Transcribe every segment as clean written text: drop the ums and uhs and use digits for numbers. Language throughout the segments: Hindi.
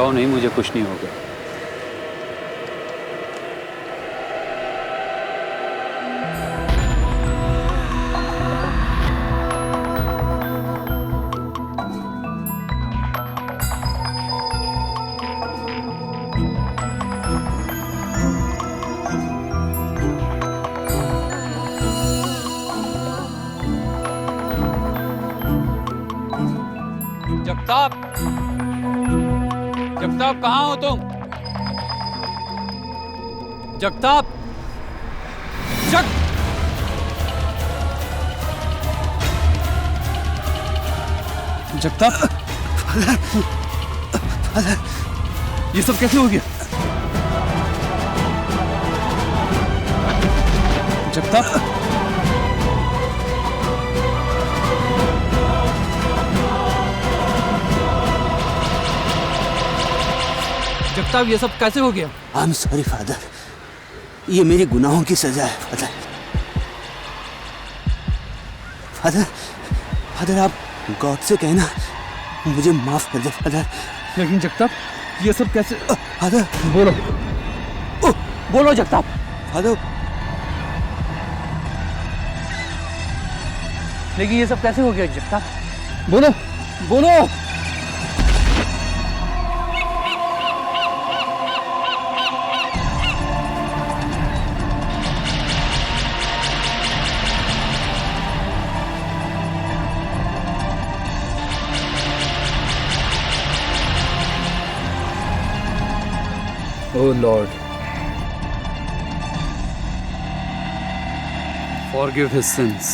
घबराओ नहीं, मुझे कुछ नहीं होगा। जगताप, जगताप कहाँ हो तुम? जगताप, जगताप, ये सब कैसे हो गया? जगताप, जगताप, ये सब कैसे हो गया? आई एम सॉरी फादर, ये मेरी गुनाहों की सजा है फादर। फादर, फादर आप गॉड से कहना मुझे माफ कर दे फादर। लेकिन जगताप, ये सब कैसे? फादर बोलो, बोलो जगताप। फादर, लेकिन ये सब कैसे हो गया जगताप? बोलो, बोलो। Oh Lord, forgive his sins.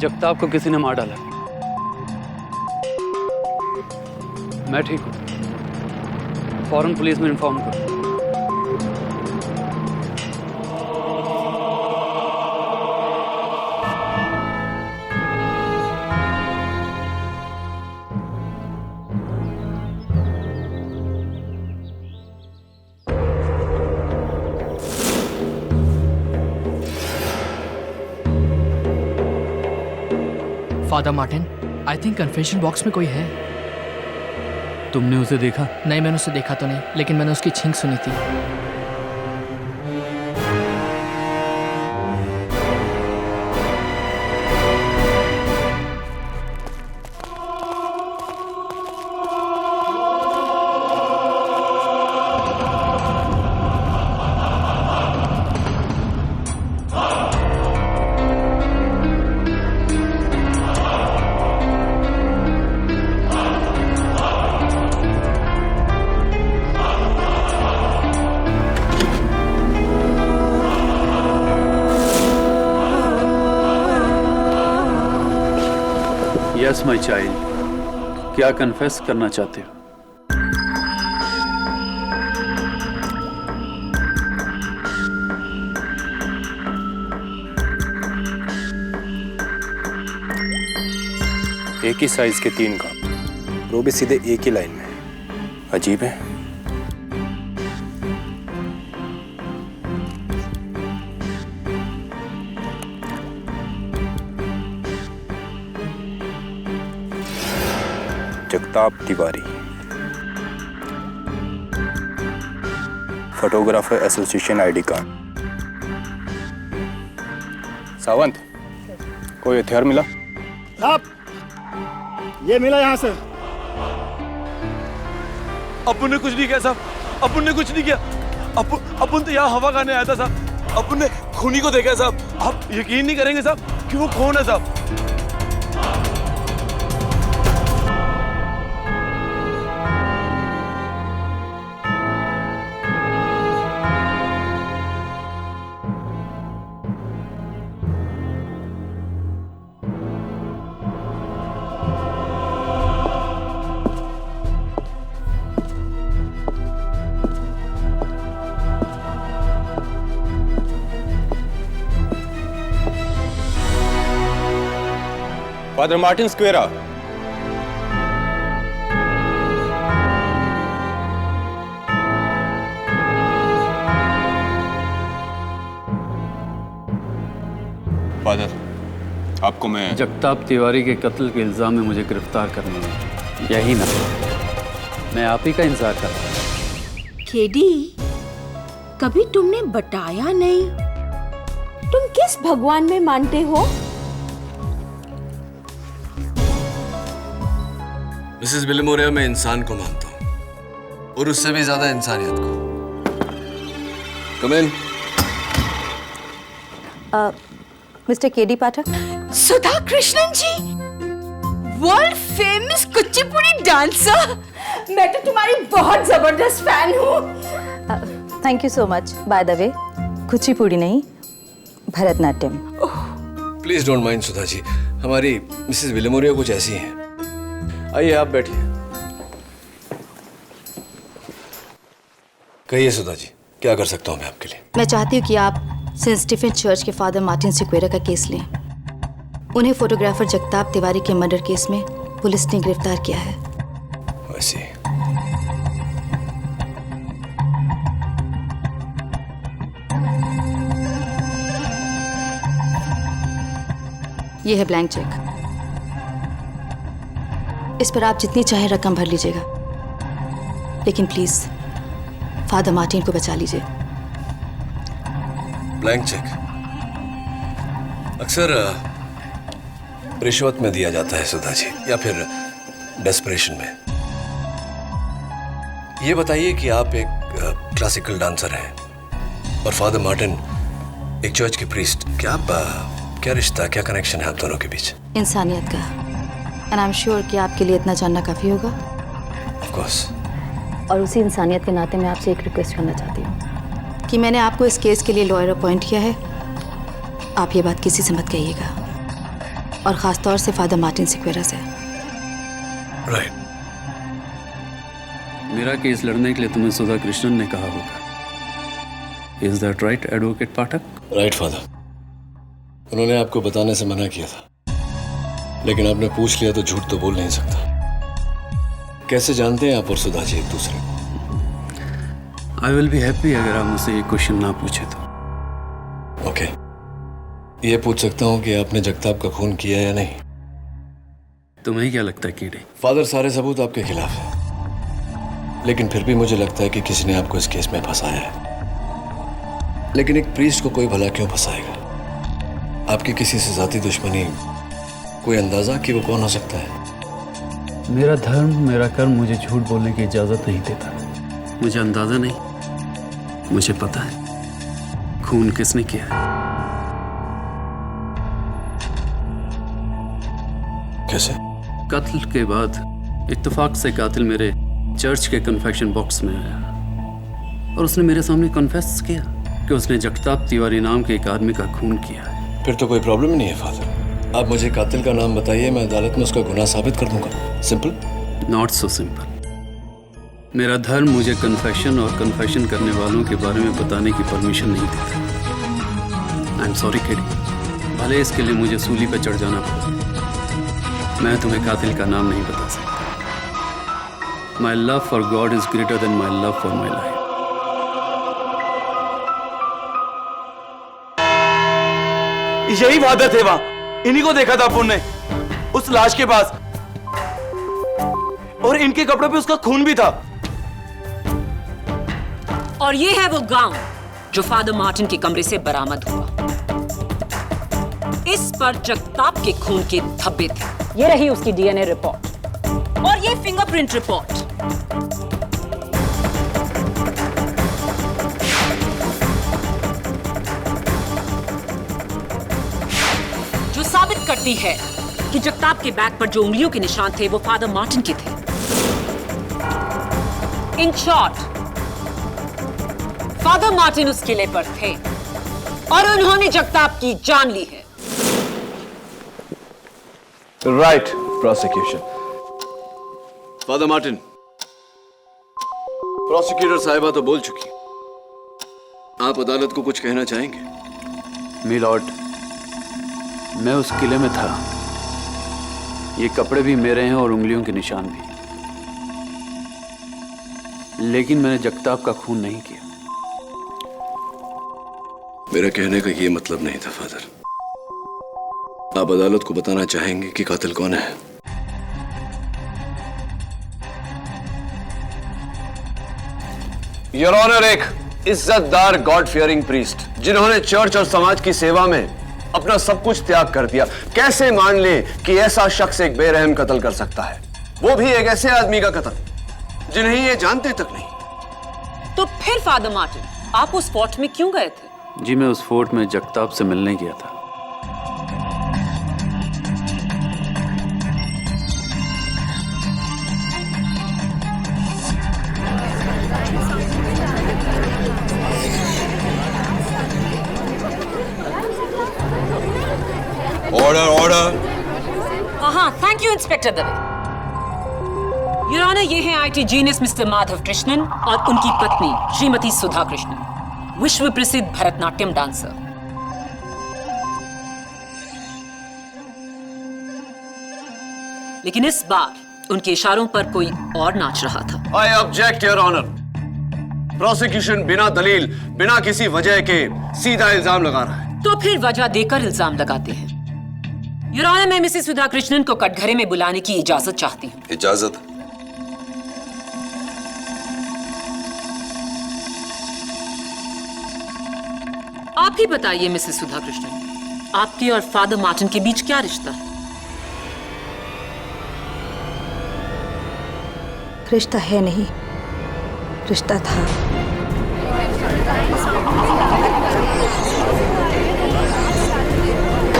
Jagtap को किसी ने मार डाला। मैं ठीक हूं, फौरन पुलिस में इन्फॉर्म करो। Father Martin, I think confession box में कोई है। तुमने उसे देखा? नहीं, मैंने उसे देखा तो नहीं, लेकिन मैंने उसकी छींक सुनी थी। यस माय चाइल्ड, क्या कन्फेस करना चाहते हो? एक ही साइज के 3 कप, वो भी सीधे एक ही लाइन में। अजीब है। Jagtap Tiwari, photographer association ID card. Sawant, कोई हथियार मिला? साहब, ये मिला यहाँ से। अपुन ने कुछ नहीं किया साहब, अपुन ने कुछ नहीं किया। अपुन तो यहाँ हवा खाने आया था साहब। अपुन ने खूनी को देखा साहब। आप यकीन नहीं करेंगे साहब कि वो खून है साहब। Father Martin स्क्वेरा। फादर, आपको मैं जगताप तिवारी के कत्ल के इल्जाम में मुझे गिरफ्तार करने में यही ना, मैं आप ही का इंतजार कर रहा हूं। केडी, कभी तुमने बताया नहीं तुम किस भगवान में मानते हो? मिसेस विलिमोरिया, मैं इंसान को मानता हूँ और उससे भी ज्यादा इंसानियत को। कम इन। मिस्टर केडी पाठक। सुधा कृष्णन जी, वर्ल्ड फेमस कुचिपुड़ी डांसर। मैं तो तुम्हारी बहुत जबरदस्त फैन हूँ। Thank you so much. By the way, Kuchipudi नहीं, Bharatanatyam. Please don't mind Sudha ji, हमारी मिसेस विलिमोरिया कुछ ऐसी हैं। आइए आप बैठिए। कहिए सुधा जी, क्या कर सकता हूँ मैं आपके लिए? मैं चाहती हूँ कि आप सेंट स्टीफन चर्च के फादर मार्टिन सिक्वेरा का केस लें। उन्हें फोटोग्राफर जगताप तिवारी के मर्डर केस में पुलिस ने गिरफ्तार किया है। वैसे ये है ब्लैंक चेक। इस पर आप जितनी चाहे रकम भर लीजिएगा, लेकिन प्लीज फादर मार्टिन को बचा लीजिए। ब्लैंक चेक अक्सर रिश्वत में दिया जाता है सुधा जी, या फिर डेस्परेशन में। ये बताइए कि आप एक क्लासिकल डांसर हैं और फादर मार्टिन एक चर्च के प्रीस्ट। क्या रिश्ता, क्या कनेक्शन है आप दोनों के बीच? इंसानियत का। एंड आई एम श्योर कि आपके लिए इतना जानना काफी होगा। Of course. और उसी इंसानियत के नाते मैं आपसे एक रिक्वेस्ट करना चाहती हूँ कि मैंने आपको इस केस के लिए लॉयर अपॉइंट किया है। आप ये बात किसी से मत कहिएगा, और खास तौर से फादर मार्टिन सिक्वेरा से। राइट। मेरा केस लड़ने के लिए तुम्हें सुधा कृष्णन ने कहा होगा। Is that right advocate Pathak? Right father, उन्होंने आपको बताने से मना किया था, लेकिन आपने पूछ लिया तो झूठ तो बोल नहीं सकता। कैसे जानते हैं आप और सुधा जी एक दूसरे को? आई विल बी हैप्पी अगर आप मुझसे ये क्वेश्चन ना पूछे तो। ओके, ये पूछ सकता हूँ कि आपने जगताप का खून किया या नहीं? तुम्हें क्या लगता है कीड़े? फादर, सारे सबूत आपके खिलाफ हैं, लेकिन फिर भी मुझे लगता है कि किसी ने आपको इस केस में फंसाया है। लेकिन एक प्रीस्ट को कोई भला क्यों फंसाएगा? आपकी किसी से जाती दुश्मनी, कोई अंदाजा कि वो कौन हो सकता है? मेरा धर्म, मेरा कर्म मुझे झूठ बोलने की इजाजत नहीं देता। मुझे अंदाजा नहीं, मुझे पता है खून किसने किया है। कैसे? कत्ल के बाद इत्तेफाक से कातिल मेरे चर्च के कन्फेक्शन बॉक्स में आया और उसने मेरे सामने कन्फेस किया कि उसने जगताप तिवारी नाम के एक आदमी का खून किया है। फिर तो कोई प्रॉब्लम नहीं है फादर। आप मुझे कातिल का नाम बताइए, मैं अदालत में उसका गुनाह साबित कर दूंगा। सिंपल? Not so simple. मेरा धर्म मुझे कन्फेशन और कन्फेशन करने वालों के बारे में बताने की परमिशन नहीं देता। आई एम सॉरी किडी, भले इसके लिए मुझे सूली पर चढ़ जाना पड़ा, मैं तुम्हें कातिल का नाम नहीं बता सकता। My love for God is greater than my love for my life. यही फादर थे वहां, इन्हीं को देखा था अपन ने उस लाश के पास, और इनके कपड़ों पे उसका खून भी था। और ये है वो गाउन जो फादर मार्टिन के कमरे से बरामद हुआ। इस पर जगताप के खून के धब्बे थे। ये रही उसकी डीएनए रिपोर्ट और ये फिंगरप्रिंट रिपोर्ट। जो साबित करती है कि जगताप के बैग पर जो उंगलियों के निशान थे वो फादर मार्टिन के थे। इन शॉर्ट, फादर मार्टिन उस किले पर थे और उन्होंने जगताप की जान ली है। Right prosecution. Father Martin, prosecutor साहिबा तो बोल चुकी। आप अदालत को कुछ कहना चाहेंगे? मिलॉर्ड, मैं उस किले में था ये कपड़े भी मेरे हैं और उंगलियों के निशान भी। लेकिन मैंने जगताप का खून नहीं किया। मेरा कहने का ये मतलब नहीं था फादर। आप अदालत को बताना चाहेंगे कि कातिल कौन है? योर ऑनर, एक इज्जतदार गॉड फियरिंग प्रीस्ट जिन्होंने चर्च और समाज की सेवा में अपना सब कुछ त्याग कर दिया, कैसे मान ले कि ऐसा शख्स एक बेरहम कत्ल कर सकता है, वो भी एक ऐसे आदमी का कत्ल जिन्हें ये जानते तक नहीं। तो फिर फादर मार्टिन, आप उस फोर्ट में क्यों गए थे? जी मैं उस फोर्ट में जगताप से मिलने गया था। Order order. हाँ, thank you inspector Dave. Your honour, ये हैं IT genius Mr Madhav Krishnan और उनकी पत्नी श्रीमती सुधा कृष्णन, विश्व प्रसिद्ध भरतनाट्यम डांसर। लेकिन इस बार उनके इशारों पर कोई और नाच रहा था। I object your honour. Prosecution बिना दलील, बिना किसी वजह के सीधा इल्जाम लगा रहा है। तो फिर वजह देकर इल्जाम लगाते हैं। योर ऑनर, मैं मिसेस सुधा कृष्णन को कटघरे में बुलाने की इजाजत चाहती हूँ। इजाजत? आप ही बताइए मिसेस सुधा कृष्णन, आपके और फादर मार्टिन के बीच क्या रिश्ता है? रिश्ता है नहीं, रिश्ता था।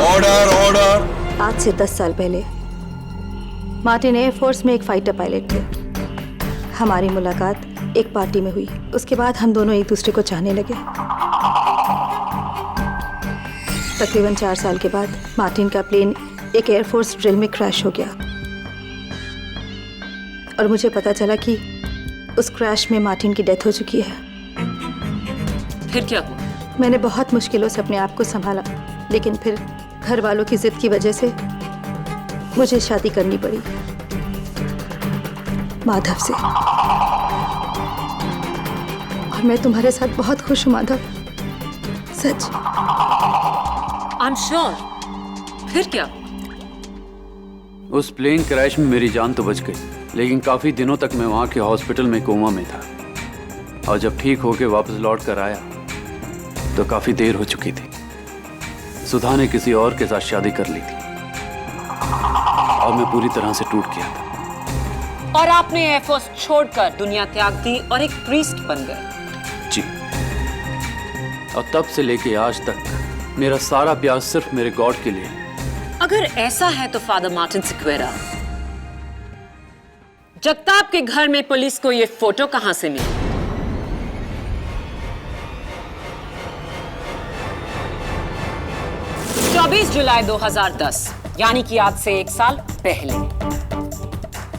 Order order. आज से 10 साल पहले मार्टिन एयरफोर्स में एक फाइटर पायलट थे। हमारी मुलाकात एक पार्टी में हुई। उसके बाद हम दोनों एक दूसरे को चाहने लगे। तकरीबन 4 साल के बाद मार्टिन का प्लेन एक एयरफोर्स ड्रिल में क्रैश हो गया और मुझे पता चला कि उस क्रैश में मार्टिन की डेथ हो चुकी है। फिर क्या हुआ? मैंने बहुत मुश्किलों से अपने आप को संभाला, लेकिन फिर घर वालों की जिद की वजह से मुझे शादी करनी पड़ी माधव से। और मैं तुम्हारे साथ बहुत खुश हूँ माधव, सच। I am sure. फिर क्या? उस प्लेन क्रैश में मेरी जान तो बच गई, लेकिन काफी दिनों तक मैं वहां के हॉस्पिटल में कोमा में था। और जब ठीक होके वापस लौट कर आया तो काफी देर हो चुकी थी। सुधा ने किसी और के साथ शादी कर ली थी और मैं पूरी तरह से टूट गया था। और आपने एयरफोर्स छोड़कर दुनिया त्याग दी और एक प्रीस्ट बन गए। जी, और तब से लेके आज तक मेरा सारा प्यार सिर्फ मेरे गॉड के लिए। अगर ऐसा है तो फादर मार्टिन सिक्वेरा, जगताप के घर में पुलिस को ये फोटो कहां से मिली? जुलाई 2010, यानी कि आज से 1 साल पहले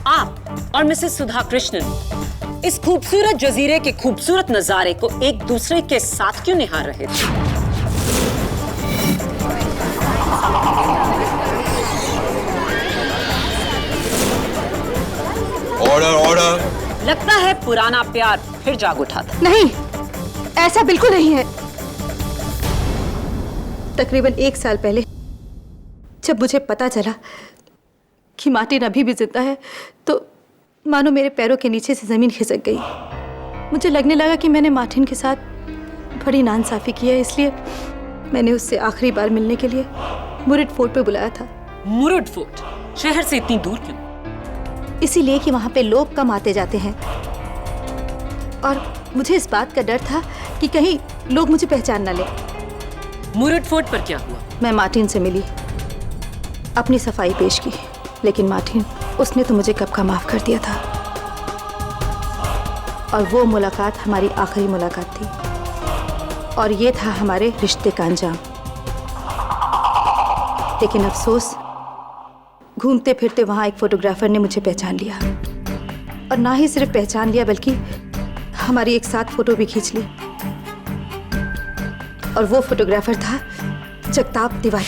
आप और मिसेस सुधा कृष्णन इस खूबसूरत जजीरे के खूबसूरत नजारे को एक दूसरे के साथ क्यों निहार रहे थे? Order order. लगता है पुराना प्यार फिर जाग उठा था। नहीं, ऐसा बिल्कुल नहीं है। तकरीबन 1 साल पहले जब मुझे पता चला कि मार्टिन अभी भी जिंदा है, तो मानो मेरे पैरों के नीचे से जमीन खिसक गई। मुझे लगने लगा कि मैंने मार्टिन के साथ बड़ी नाइंसाफी की है, इसलिए मैंने उससे आखिरी बार मिलने के लिए मुरुड फोर्ट पे बुलाया था। मुरुड फोर्ट शहर से इतनी दूर क्यों? इसीलिए कि वहाँ पे लोग कम आते जाते हैं और मुझे इस बात का डर था कि कहीं लोग मुझे पहचान ना ले। मुरुड फोर्ट पर क्या हुआ? मैं मार्टिन से मिली, अपनी सफाई पेश की, लेकिन मार्टिन, उसने तो मुझे कब का माफ कर दिया था। और वो मुलाकात हमारी आखिरी मुलाकात थी और ये था हमारे रिश्ते का अंजाम। लेकिन अफसोस, घूमते फिरते वहाँ एक फोटोग्राफर ने मुझे पहचान लिया और ना ही सिर्फ पहचान लिया बल्कि हमारी एक साथ फोटो भी खींच ली। और वो फोटोग्राफर था जगताप तिवारी।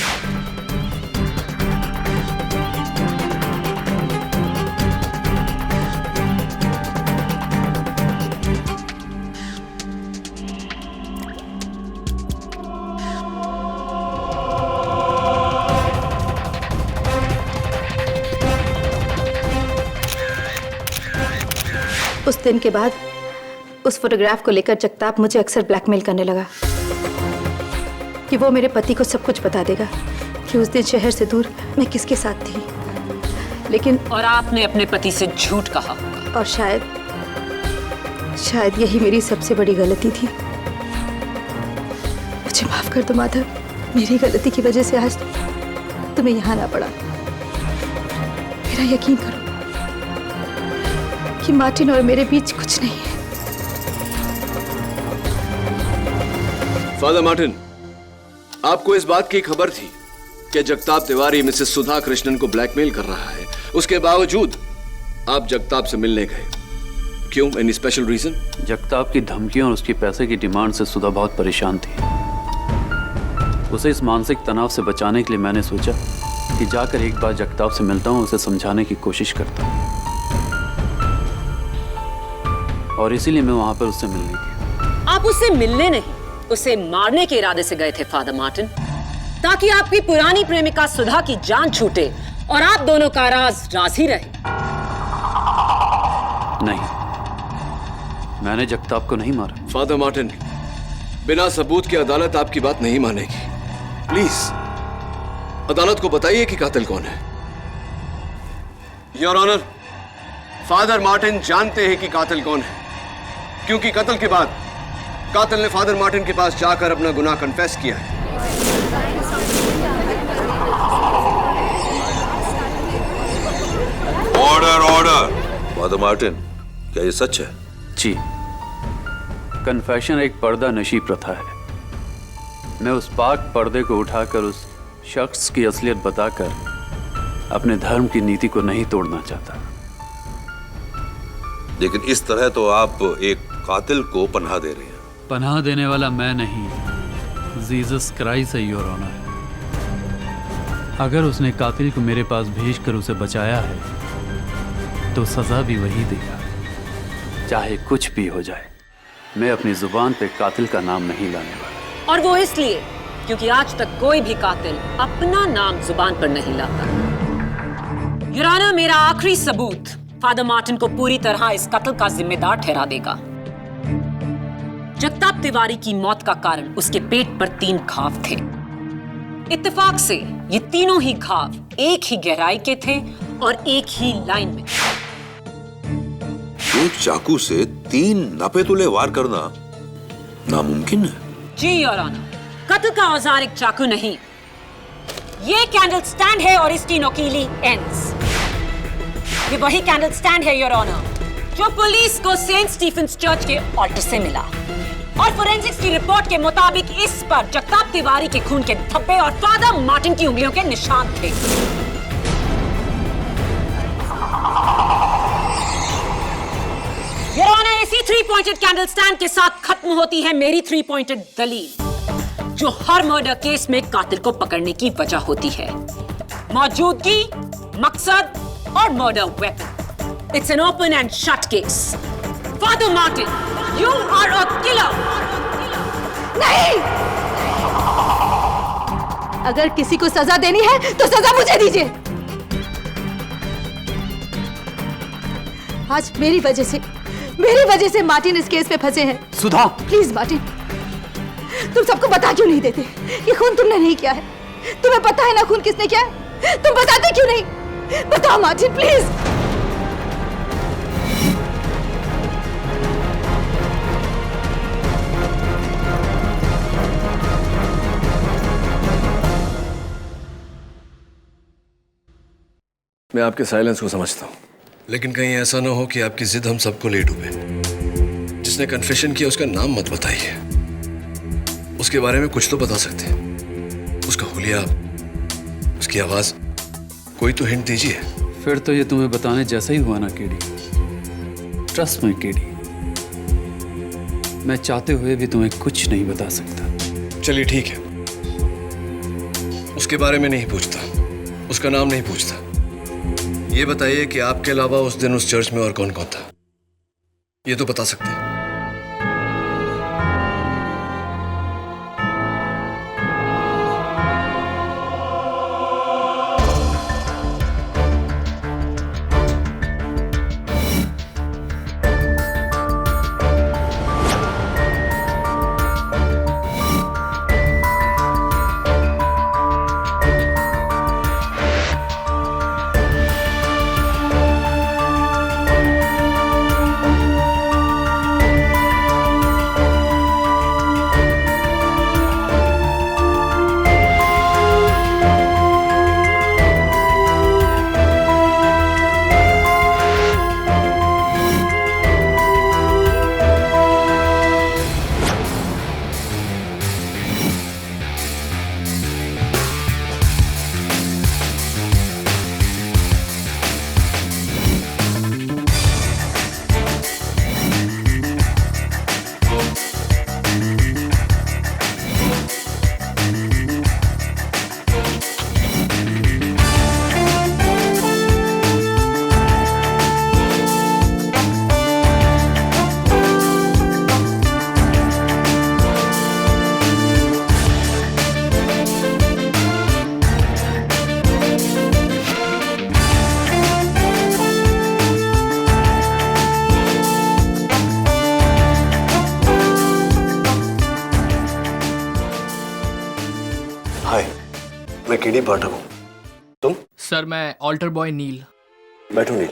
उस दिन के बाद उस फोटोग्राफ को लेकर जगताप मुझे अक्सर ब्लैकमेल करने लगा कि वो मेरे पति को सब कुछ बता देगा कि उस दिन शहर से दूर मैं किसके साथ थी। लेकिन और आपने अपने पति से झूठ कहा और शायद यही मेरी सबसे बड़ी गलती थी। मुझे माफ कर दो माधव, मेरी गलती की वजह से आज तुम्हें यहाँ ना पड़ा। मेरा यकीन करो कि मार्टिन और मेरे बीच कुछ नहीं है। फादर मार्टिन, आपको इस बात की खबर थी कि जगताप तिवारी मिसेस सुधा कृष्णन को ब्लैकमेल कर रहा है, उसके बावजूद आप जगताप से मिलने गए। क्यों? Any special reason? जगताप की धमकियों और उसकी पैसे की डिमांड से सुधा बहुत परेशान थी। उसे इस मानसिक तनाव से बचाने के लिए मैंने सोचा कि जाकर एक बार जगताप से मिलता हूं, उसे समझाने की कोशिश करता हूं, और इसीलिए मैं वहां पर उससे मिलने गया। आप उससे मिलने नहीं, उसे मारने के इरादे से गए थे फादर मार्टिन, ताकि आपकी पुरानी प्रेमिका सुधा की जान छूटे और आप दोनों का राज राज ही रहे। नहीं, मैंने जगताप को नहीं मारा। फादर मार्टिन, बिना सबूत की अदालत आपकी बात नहीं मानेगी। प्लीज अदालत को बताइए कि कातिल कौन है। योर ऑनर, फादर मार्टिन जानते हैं कि कातिल कौन है, क्योंकि कत्ल के बाद कातिल ने फादर मार्टिन के पास जाकर अपना गुनाह कन्फेस किया है। Order order. फादर मार्टिन, क्या ये सच है? जी, कन्फेशन एक पर्दा नशी प्रथा है। मैं उस पाक पर्दे को उठाकर उस शख्स की असलियत बताकर अपने धर्म की नीति को नहीं तोड़ना चाहता। लेकिन इस तरह तो आप एक कातिल को पनाह दे रहे हैं। पनाह देने वाला मैं नहीं, जीसस क्राइस्ट है योर ऑनर। अगर उसने कातिल को मेरे पास भेजकर उसे बचाया है तो सजा भी वही देगा, चाहे कुछ भी हो जाए। मैं अपनी जुबान पे कातिल का नाम नहीं लाने वाला। और वो इसलिए क्योंकि आज तक कोई भी कातिल अपना नाम जुबान पर नहीं लाता। योर ऑनर, मेरा आखिरी सबूत फादर मार्टिन को पूरी तरह इस कत्ल का जिम्मेदार ठहरा देगा। जगताप तिवारी की मौत का कारण उसके पेट पर 3 घाव थे। इत्तेफाक से ये तीनों ही घाव एक ही गहराई के थे और एक ही लाइन में। एक चाकू से 3 नापेतुले वार करना नामुमकिन है। जी योर ऑनर, कत्ल का औजार एक चाकू नहीं, ये कैंडल स्टैंड है और इसकी नोकीली एंड्स। ये वही कैंडल स्टैंड है योर ऑनर जो पुलिस को सेंट स्टीफेंस चर्च के ऑल्टर से मिला, और फोरेंसिक्स की रिपोर्ट के मुताबिक इस पर जगताप तिवारी के खून के धब्बे और फादर मार्टिन की उंगलियों के निशान थे। योर ऑनर, इसी 3 पॉइंटेड कैंडल स्टैंड के साथ खत्म होती है मेरी 3 पॉइंटेड दलील, जो हर मर्डर केस में कातिल को पकड़ने की वजह होती है। मौजूदगी, मकसद और murder weapon. It's an open and shut case. Father Martin, you are a killer. नहीं! अगर किसी को सजा देनी है तो सजा मुझे दीजिए। आज मेरी वजह से मार्टिन इस केस में फंसे हैं। सुधा, प्लीज मार्टिन, तुम सबको बता क्यों नहीं देते? ये खून तुमने नहीं किया है। तुम्हें पता है ना खून किसने किया है? तुम बताते क्यों नहीं? बताओ मार्टिन, प्लीज। मैं आपके साइलेंस को समझता हूं, लेकिन कहीं ऐसा ना हो कि आपकी जिद हम सबको ले डूबे। जिसने कन्फेशन किया उसका नाम मत बताइए, उसके बारे में कुछ तो बता सकते हैं। उसका हुलिया, उसकी आवाज, कोई तो हिंट दीजिए। फिर तो ये तुम्हें बताने जैसा ही हुआ ना केडी। ट्रस्ट मी केडी, मैं चाहते हुए भी तुम्हें कुछ नहीं बता सकता। चलिए ठीक है, उसके बारे में नहीं पूछता, उसका नाम नहीं पूछता। ये बताइए कि आपके अलावा उस दिन उस चर्च में और कौन कौन था, ये तो बता सकते हैं। नीली पाठक हूँ। तुम? सर मैं ऑल्टर बॉय नील। बैठो नील।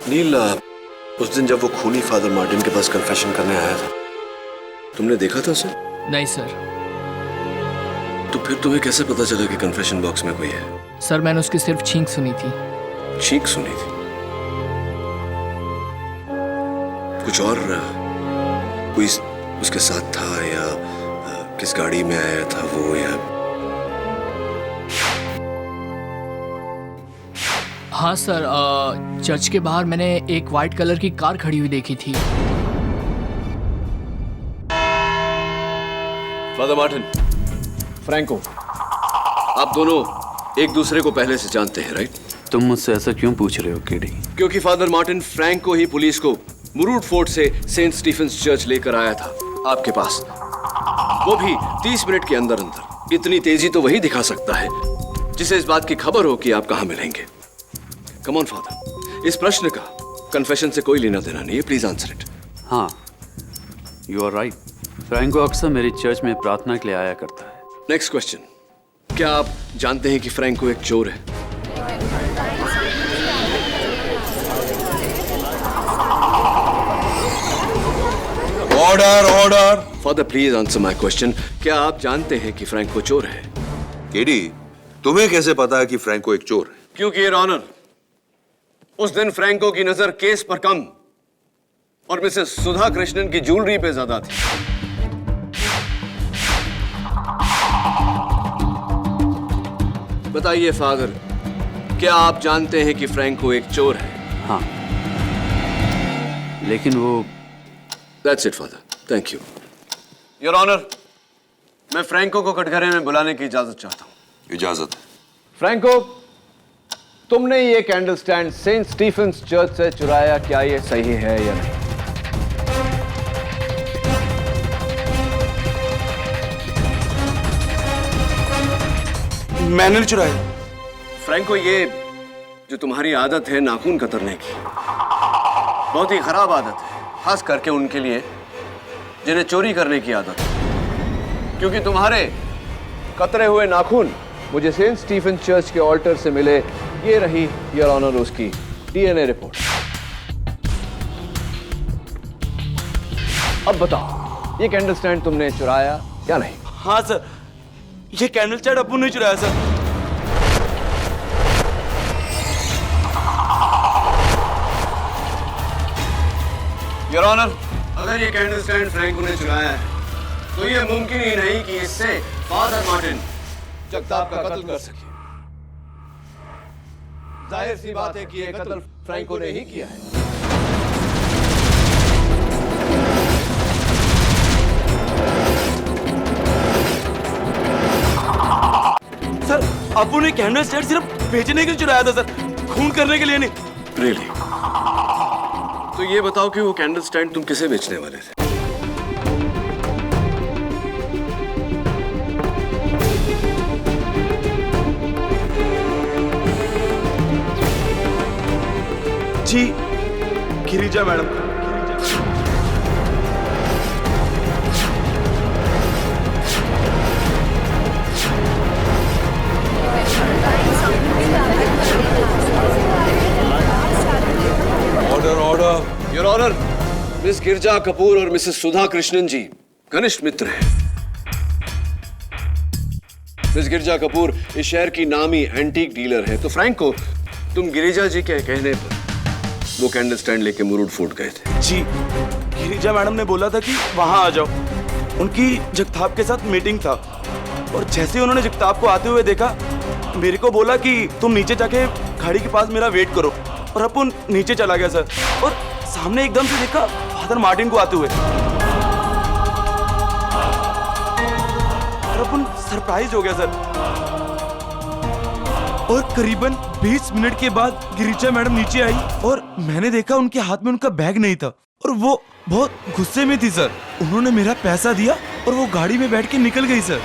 नील, उस दिन जब वो खूनी फादर मार्टिन के पास कन्फेशन करने आया था, तुमने देखा था उसे? नहीं सर। तो फिर तुम्हें कैसे पता चला कि कन्फेशन बॉक्स में कोई है? सर मैंने उसकी सिर्फ छींक सुनी थी। छींक सुनी थी? कुछ और कोई उसके साथ था, या किस गाड़ी में आया था वो, या? हाँ सर, चर्च के बाहर मैंने एक वाइट कलर की कार खड़ी हुई देखी थी। फादर मार्टिन, फ्रैंको, आप दोनों एक दूसरे को पहले से जानते हैं, राइट? तुम मुझसे ऐसा क्यों पूछ रहे हो केडी? क्योंकि फादर मार्टिन फ्रैंको ही पुलिस को मुरूड फोर्ट से सेंट स्टीफेंस चर्च लेकर आया था आपके पास, वो भी 30 मिनट के अंदर अंदर। इतनी तेजी तो वही दिखा सकता है जिसे इस बात की खबर हो कि आप कहां मिलेंगे। कम ऑन फादर, इस प्रश्न का कन्फेशन से कोई लेना देना नहीं है, प्लीज आंसर इट। हाँ, यू आर राइट। फ्रैंको अक्सर मेरी चर्च में प्रार्थना के लिए आया करता है। नेक्स्ट क्वेश्चन, क्या आप जानते हैं कि फ्रैंको एक चोर है? Order order. Father please answer my question, क्या आप जानते हैं कि फ्रैंको चोर है? केडी, तुम्हें कैसे पता है कि फ्रैंको एक चोर है? क्योंकि योर ऑनर, उस दिन फ्रैंको की नजर केस पर कम और मिसेस सुधा कृष्णन की ज्वेलरी पे ज्यादा थी। बताइए फादर, क्या आप जानते हैं कि फ्रैंको एक चोर है? हाँ, लेकिन वो... That's it, father. Thank you. Your Honor, मैं फ्रैंको को कटघरे में बुलाने की इजाजत चाहता हूँ। इजाजत। फ्रैंको, तुमने ये candle stand Saint Stephen's Church से चुराया, क्या ये सही है या नहीं? मैंने नहीं चुराया। फ्रैंको, ये जो तुम्हारी आदत है नाखून कतरने की, बहुत ही खराब आदत है, खास करके उनके लिए जिन्हें चोरी करने की आदत है। क्योंकि तुम्हारे कतरे हुए नाखून मुझे सेंट स्टीफेन चर्च के ऑल्टर से मिले। ये रही योर ऑनर उसकी डीएनए रिपोर्ट। अब बताओ, ये कैंडल स्टैंड तुमने चुराया या नहीं? हाँ सर, ये कैंडल स्टैंड अप्पू ने चुराया सर। योर ऑनर, अगर ये कैंडल स्टैंड फ्रैंको ने चुराया है तो ये मुमकिन ही नहीं कि इससे फादर मार्टिन जगताप का कत्ल कर सके। जाहिर सी बात है कि ये कत्ल फ्रैंको ने ही किया है। सर, अप्पू ने कैंडल स्टैंड सिर्फ बेचने के लिए चुराया था सर, खून करने के लिए नहीं। रियली? तो ये बताओ कि वो कैंडल स्टैंड तुम किसे बेचने वाले थे? जी, Girija madam. Order order. Your honour, miss Girja Kapoor और मिसेस सुधा कृष्णन जी घनिष्ठ मित्र हैं। मिस गिरजा कपूर इस शहर की नामी एंटीक डीलर है, तो फ्रैंको, तुम गिरिजा जी के कहने पर वो कैंडल स्टैंड लेके मुरूड फोर्ट गए थे? जी, गिरिजा मैडम ने बोला था कि वहां आ जाओ, उनकी जगताप के साथ मीटिंग था। और जैसे ही उन्होंने जगताप को आते हुए देखा, मेरे को बोला कि तुम नीचे जाके गाड़ी के पास मेरा वेट करो। और अपन नीचे चला गया सर, और सामने एकदम से देखा फादर मार्टिन को आते हुए। और अपन सरप्राइज हो गया सर। और करीबन 20 मिनट के बाद गिरिजा मैडम नीचे आई और मैंने देखा उनके हाथ में उनका बैग नहीं था और वो बहुत गुस्से में थी सर। उन्होंने मेरा पैसा दिया और वो गाड़ी में बैठ के निकल गई सर।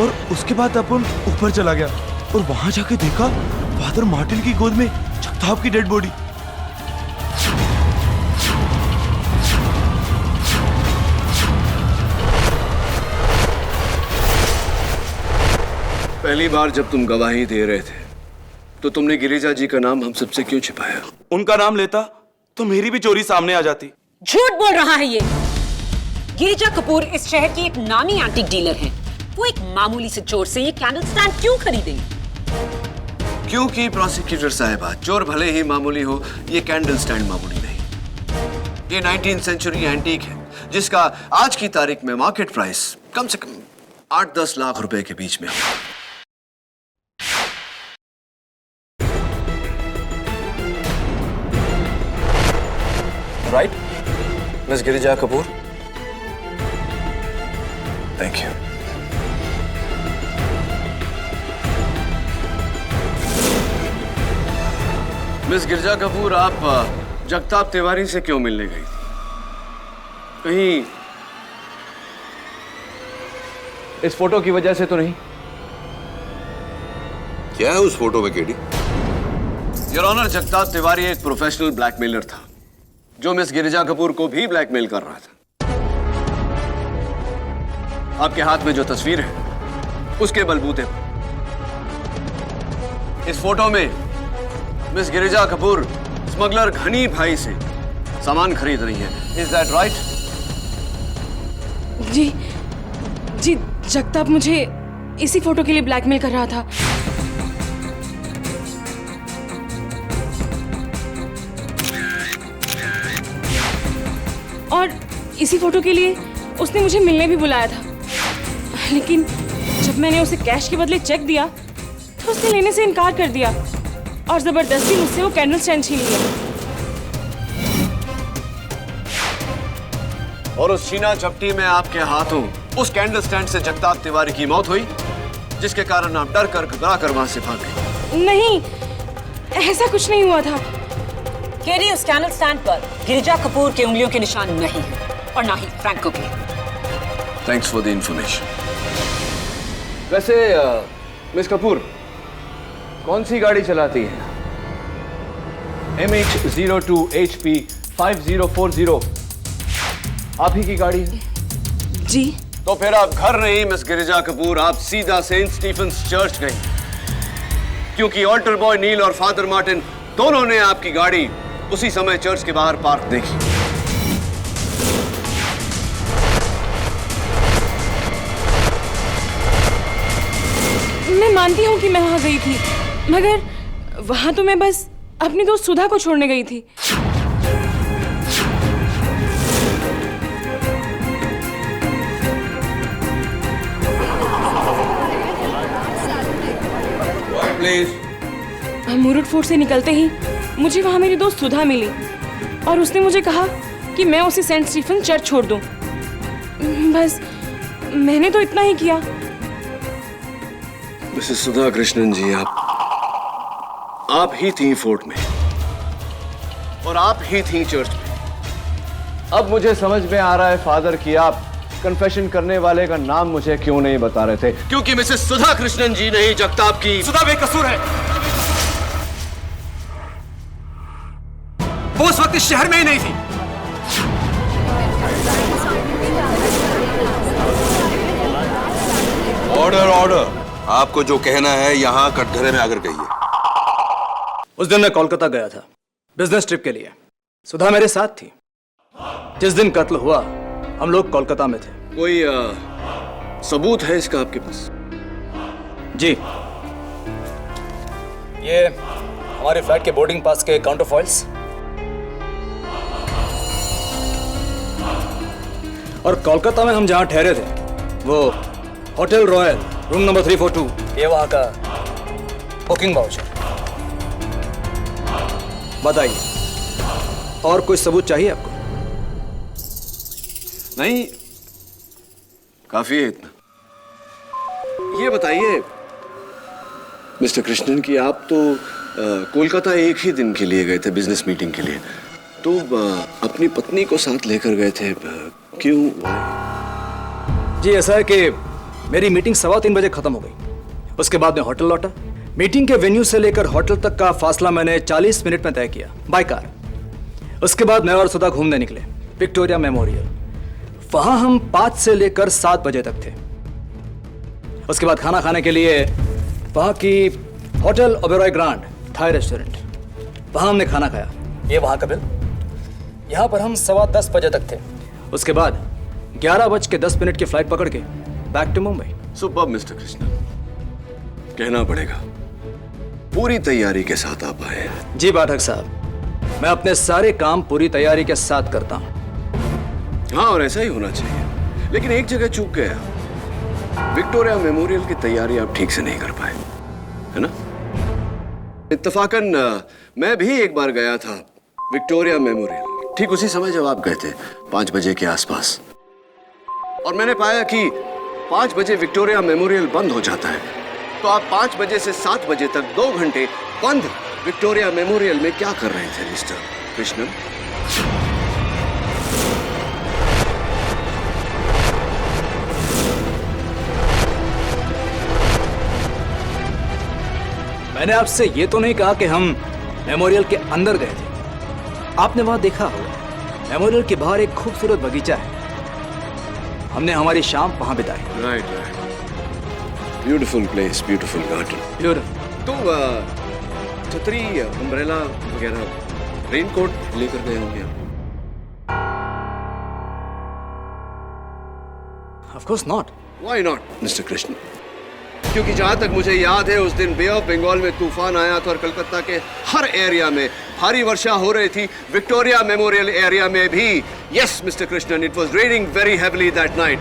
और उसके बाद अपन ऊपर चला गया और वहां जाके देखा फादर मार्टिन की गोद में जगताप की डेड बॉडी। पहली बार जब तुम गवाही दे रहे थे तो तुमने गिरिजा जी का नाम हम सबसे क्यों छिपाया? उनका नाम लेता तो मेरी भी चोरी सामने आ जाती। झूठ बोल रहा है ये। गिरिजा कपूर इस शहर की एक नामी एंटीक डीलर है। वो एक मामूली से चोर से ये कैंडल स्टैंड क्यों खरीदेंगे? क्योंकि प्रोसिक्यूटर साहिबा, चोर भले ही मामूली हो, ये कैंडल स्टैंड मामूली नहीं। ये 19th सेंचुरी एंटीक है जिसका आज की तारीख में मार्केट प्राइस कम से कम 8-10 लाख रुपए के बीच में हो। Right miss Girija Kapoor? Thank you. Miss Girija Kapoor, आप जगताप तिवारी से क्यों मिलने गई थी? कहीं इस फोटो की वजह से तो नहीं? क्या है उस फोटो में KD? Your honour, Jagtap Tiwari एक प्रोफेशनल ब्लैकमेलर था जो मिस गिरिजा कपूर को भी ब्लैकमेल कर रहा था। आपके हाथ में जो तस्वीर है उसके बलबूते पर इस फोटो में मिस गिरिजा कपूर स्मगलर घनी भाई से सामान खरीद रही है। Is that right? जी जी, जगताप मुझे इसी फोटो के लिए ब्लैकमेल कर रहा था। और इसी फोटो के लिए उसने मुझे मिलने भी बुलाया था, लेकिन जब मैंने उसे कैश के बदले चेक दिया तो उसने लेने से इनकार कर दिया और जबरदस्ती मुझसे वो कैंडल स्टैंड छीन लिया। और उस छीना झपटी में आपके हाथों उस कैंडल स्टैंड से जगताप तिवारी की मौत हुई, जिसके कारण आप डर कर घबरा कर वहां से भाग गए। नहीं, ऐसा कुछ नहीं हुआ था। केडी, उस कैंडल स्टैंड पर गिरिजा कपूर के उंगलियों के निशान नहीं है और ना ही फ्रैंको के। Thanks for the information. वैसे मिस कपूर कौन सी गाड़ी चलाती है? MH02HP 5040 आप ही की गाड़ी है? जी। तो फिर आप घर नहीं मिस गिरिजा कपूर, आप सीधा सेंट स्टीफेंस चर्च गई, क्योंकि ऑल्टर बॉय नील और फादर मार्टिन दोनों ने आपकी गाड़ी उसी समय चर्च के बाहर पार्क देखी। मैं मानती हूँ कि मैं वहां गई थी, मगर वहां तो मैं बस अपनी दोस्त सुधा को छोड़ने गई थी। मुरुड फोर्ट से निकलते ही मुझे वहां मेरी दोस्त सुधा मिली और उसने मुझे कहा कि मैं उसे सेंट स्टीफन चर्च छोड़ दूं। बस मैंने तो इतना ही किया। मिसेस सुधा कृष्णन जी, आप ही थी फोर्ट में और आप ही थी चर्च में। अब मुझे समझ में आ रहा है फादर कि आप कन्फेशन करने वाले का नाम मुझे क्यों नहीं बता रहे थे, क्योंकि मिसेस सुधा कृष्णन जी नहीं जगताप की। सुधा बेकसूर है। वो उस वक्त इस शहर में ही नहीं थी। ऑर्डर ऑर्डर, आपको जो कहना है यहाँ कटघरे में आकर कहिए। उस दिन मैं कोलकाता गया था बिजनेस ट्रिप के लिए। सुधा मेरे साथ थी। जिस दिन कत्ल हुआ हम लोग कोलकाता में थे। कोई सबूत है इसका आपके पास? जी, ये हमारे फ्लाइट के बोर्डिंग पास के काउंटर फॉइल्स और कोलकाता में हम जहां ठहरे थे वो होटल रॉयल रूम नंबर 342, ये वहां का बुकिंग वाउचर। बताइए, और कोई सबूत चाहिए आपको? नहीं, काफी है इतना। ये बताइए मिस्टर कृष्णन कि आप तो कोलकाता एक ही दिन के लिए गए थे बिजनेस मीटिंग के लिए, तो अपनी पत्नी को साथ लेकर गए थे, क्यों? जी, ऐसा है कि मेरी मीटिंग 3:15 बजे खत्म हो गई। उसके बाद मैं होटल लौटा। मीटिंग के वेन्यू से लेकर होटल तक का फासला मैंने 40 मिनट में तय किया बाय कार। उसके बाद मैं और सुधा घूमने निकले विक्टोरिया मेमोरियल। वहां हम 5 से लेकर 7 बजे तक थे। उसके बाद खाना खाने के लिए वहाँ की hotel Oberoi Grand Thai restaurant, वहाँ हमने खाना खाया। ये वहाँ का बिल। यहाँ पर हम 10:15 बजे तक थे। उसके बाद 11:10 की फ्लाइट पकड़ के back to Mumbai. Superb Mister Krishnan, कहना पड़ेगा पूरी तैयारी के साथ आप आए हैं। जी पाठक साहब, मैं अपने सारे काम पूरी तैयारी के साथ करता हूँ। हाँ, और ऐसा ही होना चाहिए। लेकिन एक जगह चूक गया, विक्टोरिया मेमोरियल की तैयारी आप ठीक से नहीं कर पाए, है ना? इत्तफाकन मैं भी एक बार गया था विक्टोरिया मेमोरियल, ठीक उसी समय जब आप गए थे, 5 बजे के आसपास। और मैंने पाया कि 5 बजे विक्टोरिया मेमोरियल बंद हो जाता है। तो आप 5 बजे से 7 बजे तक 2 घंटे बंद विक्टोरिया मेमोरियल में क्या कर रहे थे मिस्टर कृष्णन? मैंने आपसे ये तो नहीं कहा कि हम मेमोरियल के अंदर गए थे। आपने वहां देखा होगा, मेमोरियल के बाहर एक खूबसूरत बगीचा है। हमने हमारी शाम वहां बिताई। Right right, beautiful place, beautiful garden. Beautiful. तो छतरी, अम्ब्रेला वगैरह, रेनकोट लेकर गए होंगे आप? Of course not. Why not, mister Krishna? क्योंकि जहां तक मुझे याद है, उस दिन बे ऑफ बंगाल में तूफान आया था और कलकत्ता के हर एरिया में भारी वर्षा हो रही थी। विक्टोरिया मेमोरियल एरिया में भी। Yes mister Krishnan, it was raining very heavily that night.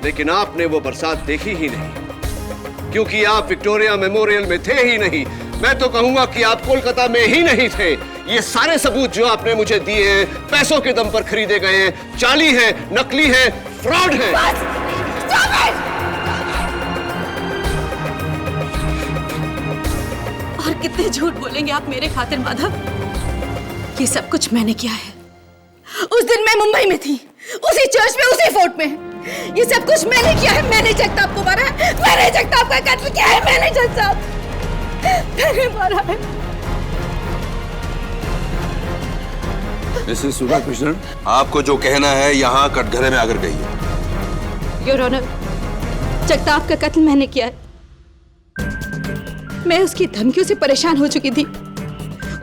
लेकिन आपने वो बरसात देखी ही नहीं, क्योंकि आप विक्टोरिया मेमोरियल में थे ही नहीं। मैं तो कहूंगा कि आप कोलकाता में ही नहीं थे। ये सारे सबूत जो आपने मुझे दिए हैं, पैसों के दम पर खरीदे गए हैं, जाली हैं, नकली हैं, फ्रॉड हैं। और कितने झूठ बोलेंगे आप मेरे खातिर माधव? ये सब कुछ मैंने किया है। उस दिन मैं मुंबई में थी, उसी चर्च में, उसी फोर्ट में। ये सब कुछ मैंने किया है। मैंने जगताप को मारा है, मैंने जगताप का कत्ल किया है, मैंने जगताप मैंने मारा है। मिसेस सुधा कृष्णन, आपको जो कहना है यहाँ कटघरे में आकर कहिए। योर ऑनर, जगताप का कत्ल मैंने किया है। मैं उसकी धमकियों से परेशान हो चुकी थी।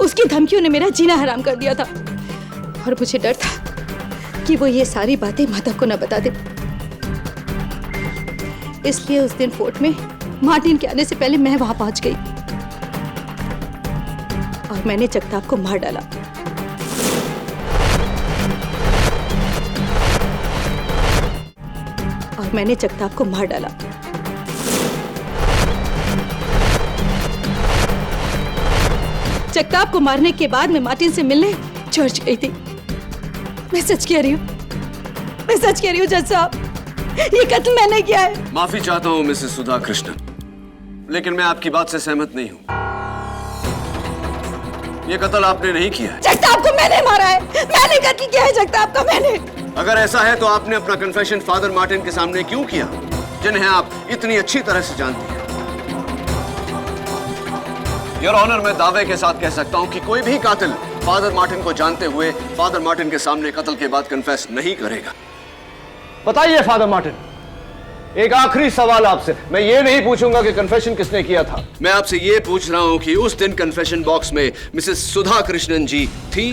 उसकी धमकियों ने मेरा जीना हराम कर दिया था और मुझे डर था कि वो ये सारी बातें माधव को न बता दे। इसलिए उस दिन फोर्ट में मार्टिन के आने से पहले मैं वहां पहुंच गई और मैंने जगताप को मार डाला। और मैंने जगताप को मार डाला। जगताप को मारने के बाद मैं मार्टिन से मिलने चर्च गई थी। मैं सच कह रही हूँ, मैं सच कह रही हूँ जज साहब, ये कत्ल मैंने किया है। माफी चाहता हूँ मिसेस सुधा कृष्णन, लेकिन मैं आपकी बात से सहमत नहीं हूँ। ये कत्ल आपने नहीं किया है। जगताप को मैंने मारा है, मैंने कत्ल किया है जगताप का, मैंने। अगर ऐसा है तो आपने अपना कन्फेशन फादर मार्टिन के सामने क्यों किया, जिन्हें आप इतनी अच्छी तरह से जानती हैं? योर ऑनर, मैं दावे के साथ कह सकता हूं कि कोई भी कातिल फादर मार्टिन को जानते हुए फादर मार्टिन के सामने कत्ल के बाद कन्फेस नहीं करेगा। बताइए फादर मार्टिन, एक आखिरी सवाल आपसे। मैं ये नहीं पूछूंगा कि कन्फेशन किसने किया था। मैं आपसे ये पूछ रहा हूं कि उस दिन कन्फेशन बॉक्स में मिसेस सुधा कृष्णन जी थी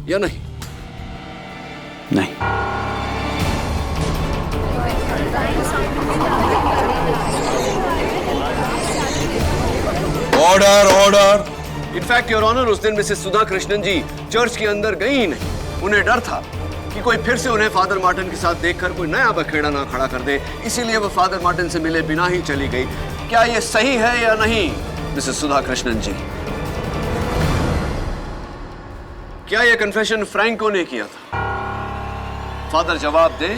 या नहीं? नहीं। Order order. In fact your honour, उस दिन मिसेस सुधा कृष्णन जी चर्च के अंदर गई ही नहीं। उन्हें डर था कि कोई फिर से उन्हें फादर मार्टिन के साथ देखकर कोई नया बखेड़ा ना खड़ा कर दे, इसीलिए वो फादर मार्टिन से मिले बिना ही चली गई। क्या ये सही है या नहीं मिसेस सुधा कृष्णन जी? क्या ये कन्फेशन फ्रैंको ने किया था? फादर जवाब दे।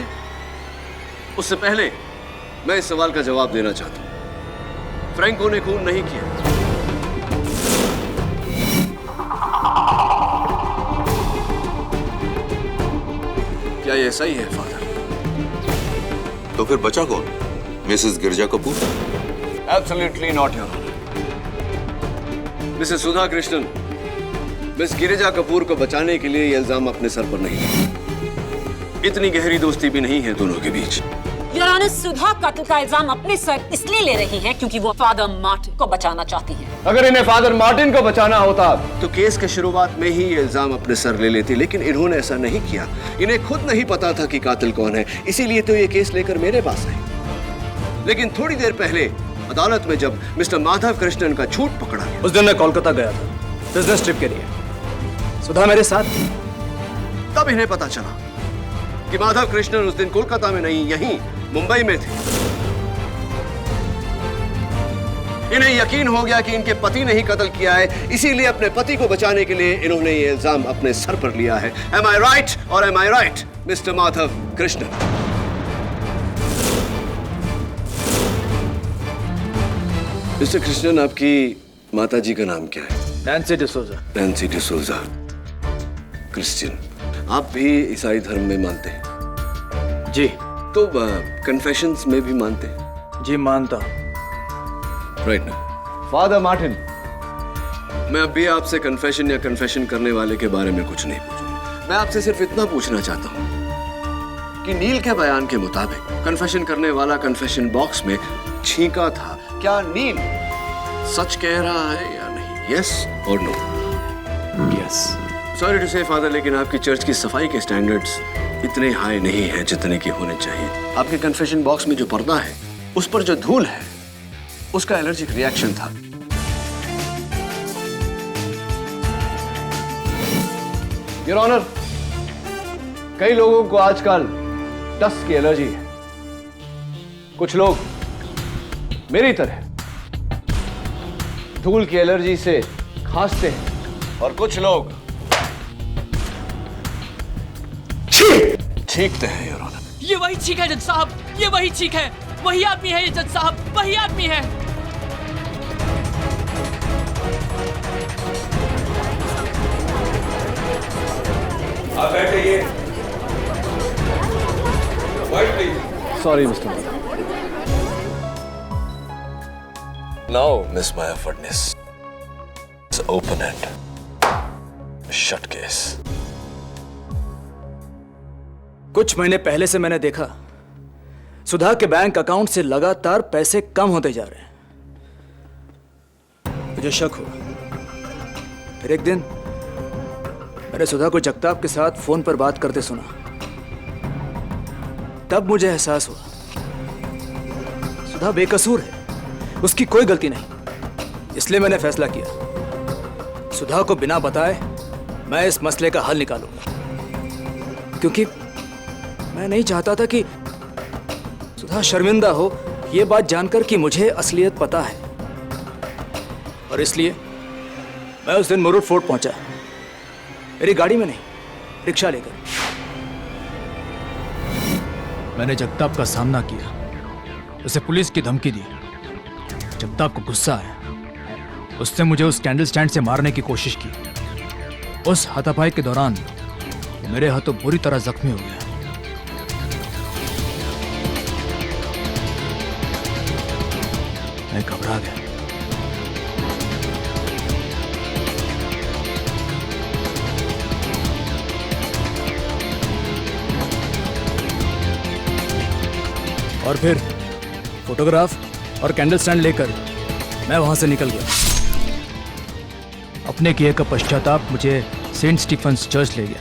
उससे पहले मैं इस सवाल का जवाब देना चाहता हूं। फ्रैंको ने खून नहीं किया। क्या यह सही है फादर? तो फिर बचा कौन? Mrs Girja Kapoor? Absolutely not your honour. Mrs Sudha Krishnan, Miss Girija Kapoor को बचाने के लिए यह इल्जाम अपने सर पर नहीं लिया। इतनी गहरी दोस्ती भी नहीं है दोनों के बीच। योर ऑनर, सुधा कत्ल का इल्जाम अपने सर इसलिए ले रही हैं क्योंकि वो फादर मार्टिन को बचाना चाहती हैं। अगर इन्हें फादर मार्टिन को बचाना होता तो केस के शुरुआत में ही ये इल्जाम अपने सर ले लेती, लेकिन इन्होंने ऐसा नहीं किया। इन्हें खुद नहीं पता था कि कातिल कौन है, इसीलिए तो ये केस लेकर मेरे पास आई। लेकिन थोड़ी देर पहले अदालत में जब मिस्टर माधव कृष्णन का झूठ पकड़ा गया, उस दिन मैं कोलकाता गया था बिजनेस ट्रिप के लिए। सुधा मेरे साथ थी। तब इन्हें पता चला कि माधव कृष्णन उस दिन कोलकाता में नहीं, यहीं मुंबई में थे। इन्हें यकीन हो गया कि इनके पति ने ही कत्ल किया है, इसीलिए अपने पति को बचाने के लिए इन्होंने ये इल्जाम अपने सर पर लिया है। Am I right or am I right, mister Madhav Krishnan? Mister Krishnan, आपकी माता जी का नाम क्या है? Nancy D'Souza. Nancy D'Souza, Christian. आप भी ईसाई धर्म में मानते हैं? जी। तो कन्फेशंस में भी मानते हैं? जी मानता। राइट ना? फादर मार्टिन, मैं अब भी आपसे कन्फेशन या कन्फेशन करने वाले के बारे में कुछ नहीं पूछूंगा। मैं आपसे सिर्फ इतना पूछना चाहता हूं कि नील के बयान के मुताबिक कन्फेशन करने वाला कन्फेशन बॉक्स में छींका था। क्या नील सच कह रहा है या नहीं? यस और नो? यस। सॉरी टू से फादर, लेकिन आपकी चर्च की सफाई के स्टैंडर्ड्स इतने हाई नहीं हैं जितने के होने चाहिए। आपके कन्फेशन बॉक्स में जो पर्दा है उस पर जो धूल है उसका एलर्जिक रिएक्शन था। योर ऑनर, कई लोगों को आजकल डस्ट की एलर्जी है। कुछ लोग मेरी तरह धूल की एलर्जी से खांसते हैं और कुछ लोग छींकते हैं। योर ऑनर, ये वही छींक है जज साहब, ये वही छींक है, वही आदमी है ये जज साहब, वही आदमी है। आप बैठिए। Sorry Mr. Now miss Maya Phadnis, open and shut case. कुछ महीने पहले से मैंने देखा सुधा के बैंक अकाउंट से लगातार पैसे कम होते जा रहे हैं। मुझे शक हुआ। फिर एक दिन मैंने सुधा को जगताप के साथ फोन पर बात करते सुना। तब मुझे एहसास हुआ सुधा बेकसूर है, उसकी कोई गलती नहीं। इसलिए मैंने फैसला किया सुधा को बिना बताए मैं इस मसले का हल निकालूंगा, क्योंकि मैं नहीं चाहता था कि सुधा शर्मिंदा हो यह बात जानकर कि मुझे असलियत पता है। और इसलिए मैं उस दिन मुरुड फोर्ट पहुंचा, मेरी गाड़ी में नहीं, रिक्शा लेकर। मैंने जगताप का सामना किया, उसे पुलिस की धमकी दी। जगताप को गुस्सा आया, उसने मुझे उस कैंडल स्टैंड से मारने की कोशिश की। उस हाथापाई के दौरान मेरे हाथों बुरी तरह जख्मी हो गया। मैं घबरा गया। और फिर फोटोग्राफ और कैंडल स्टैंड लेकर मैं वहां से निकल गया। अपने किए का पश्चाताप मुझे सेंट स्टीफन्स चर्च ले गया,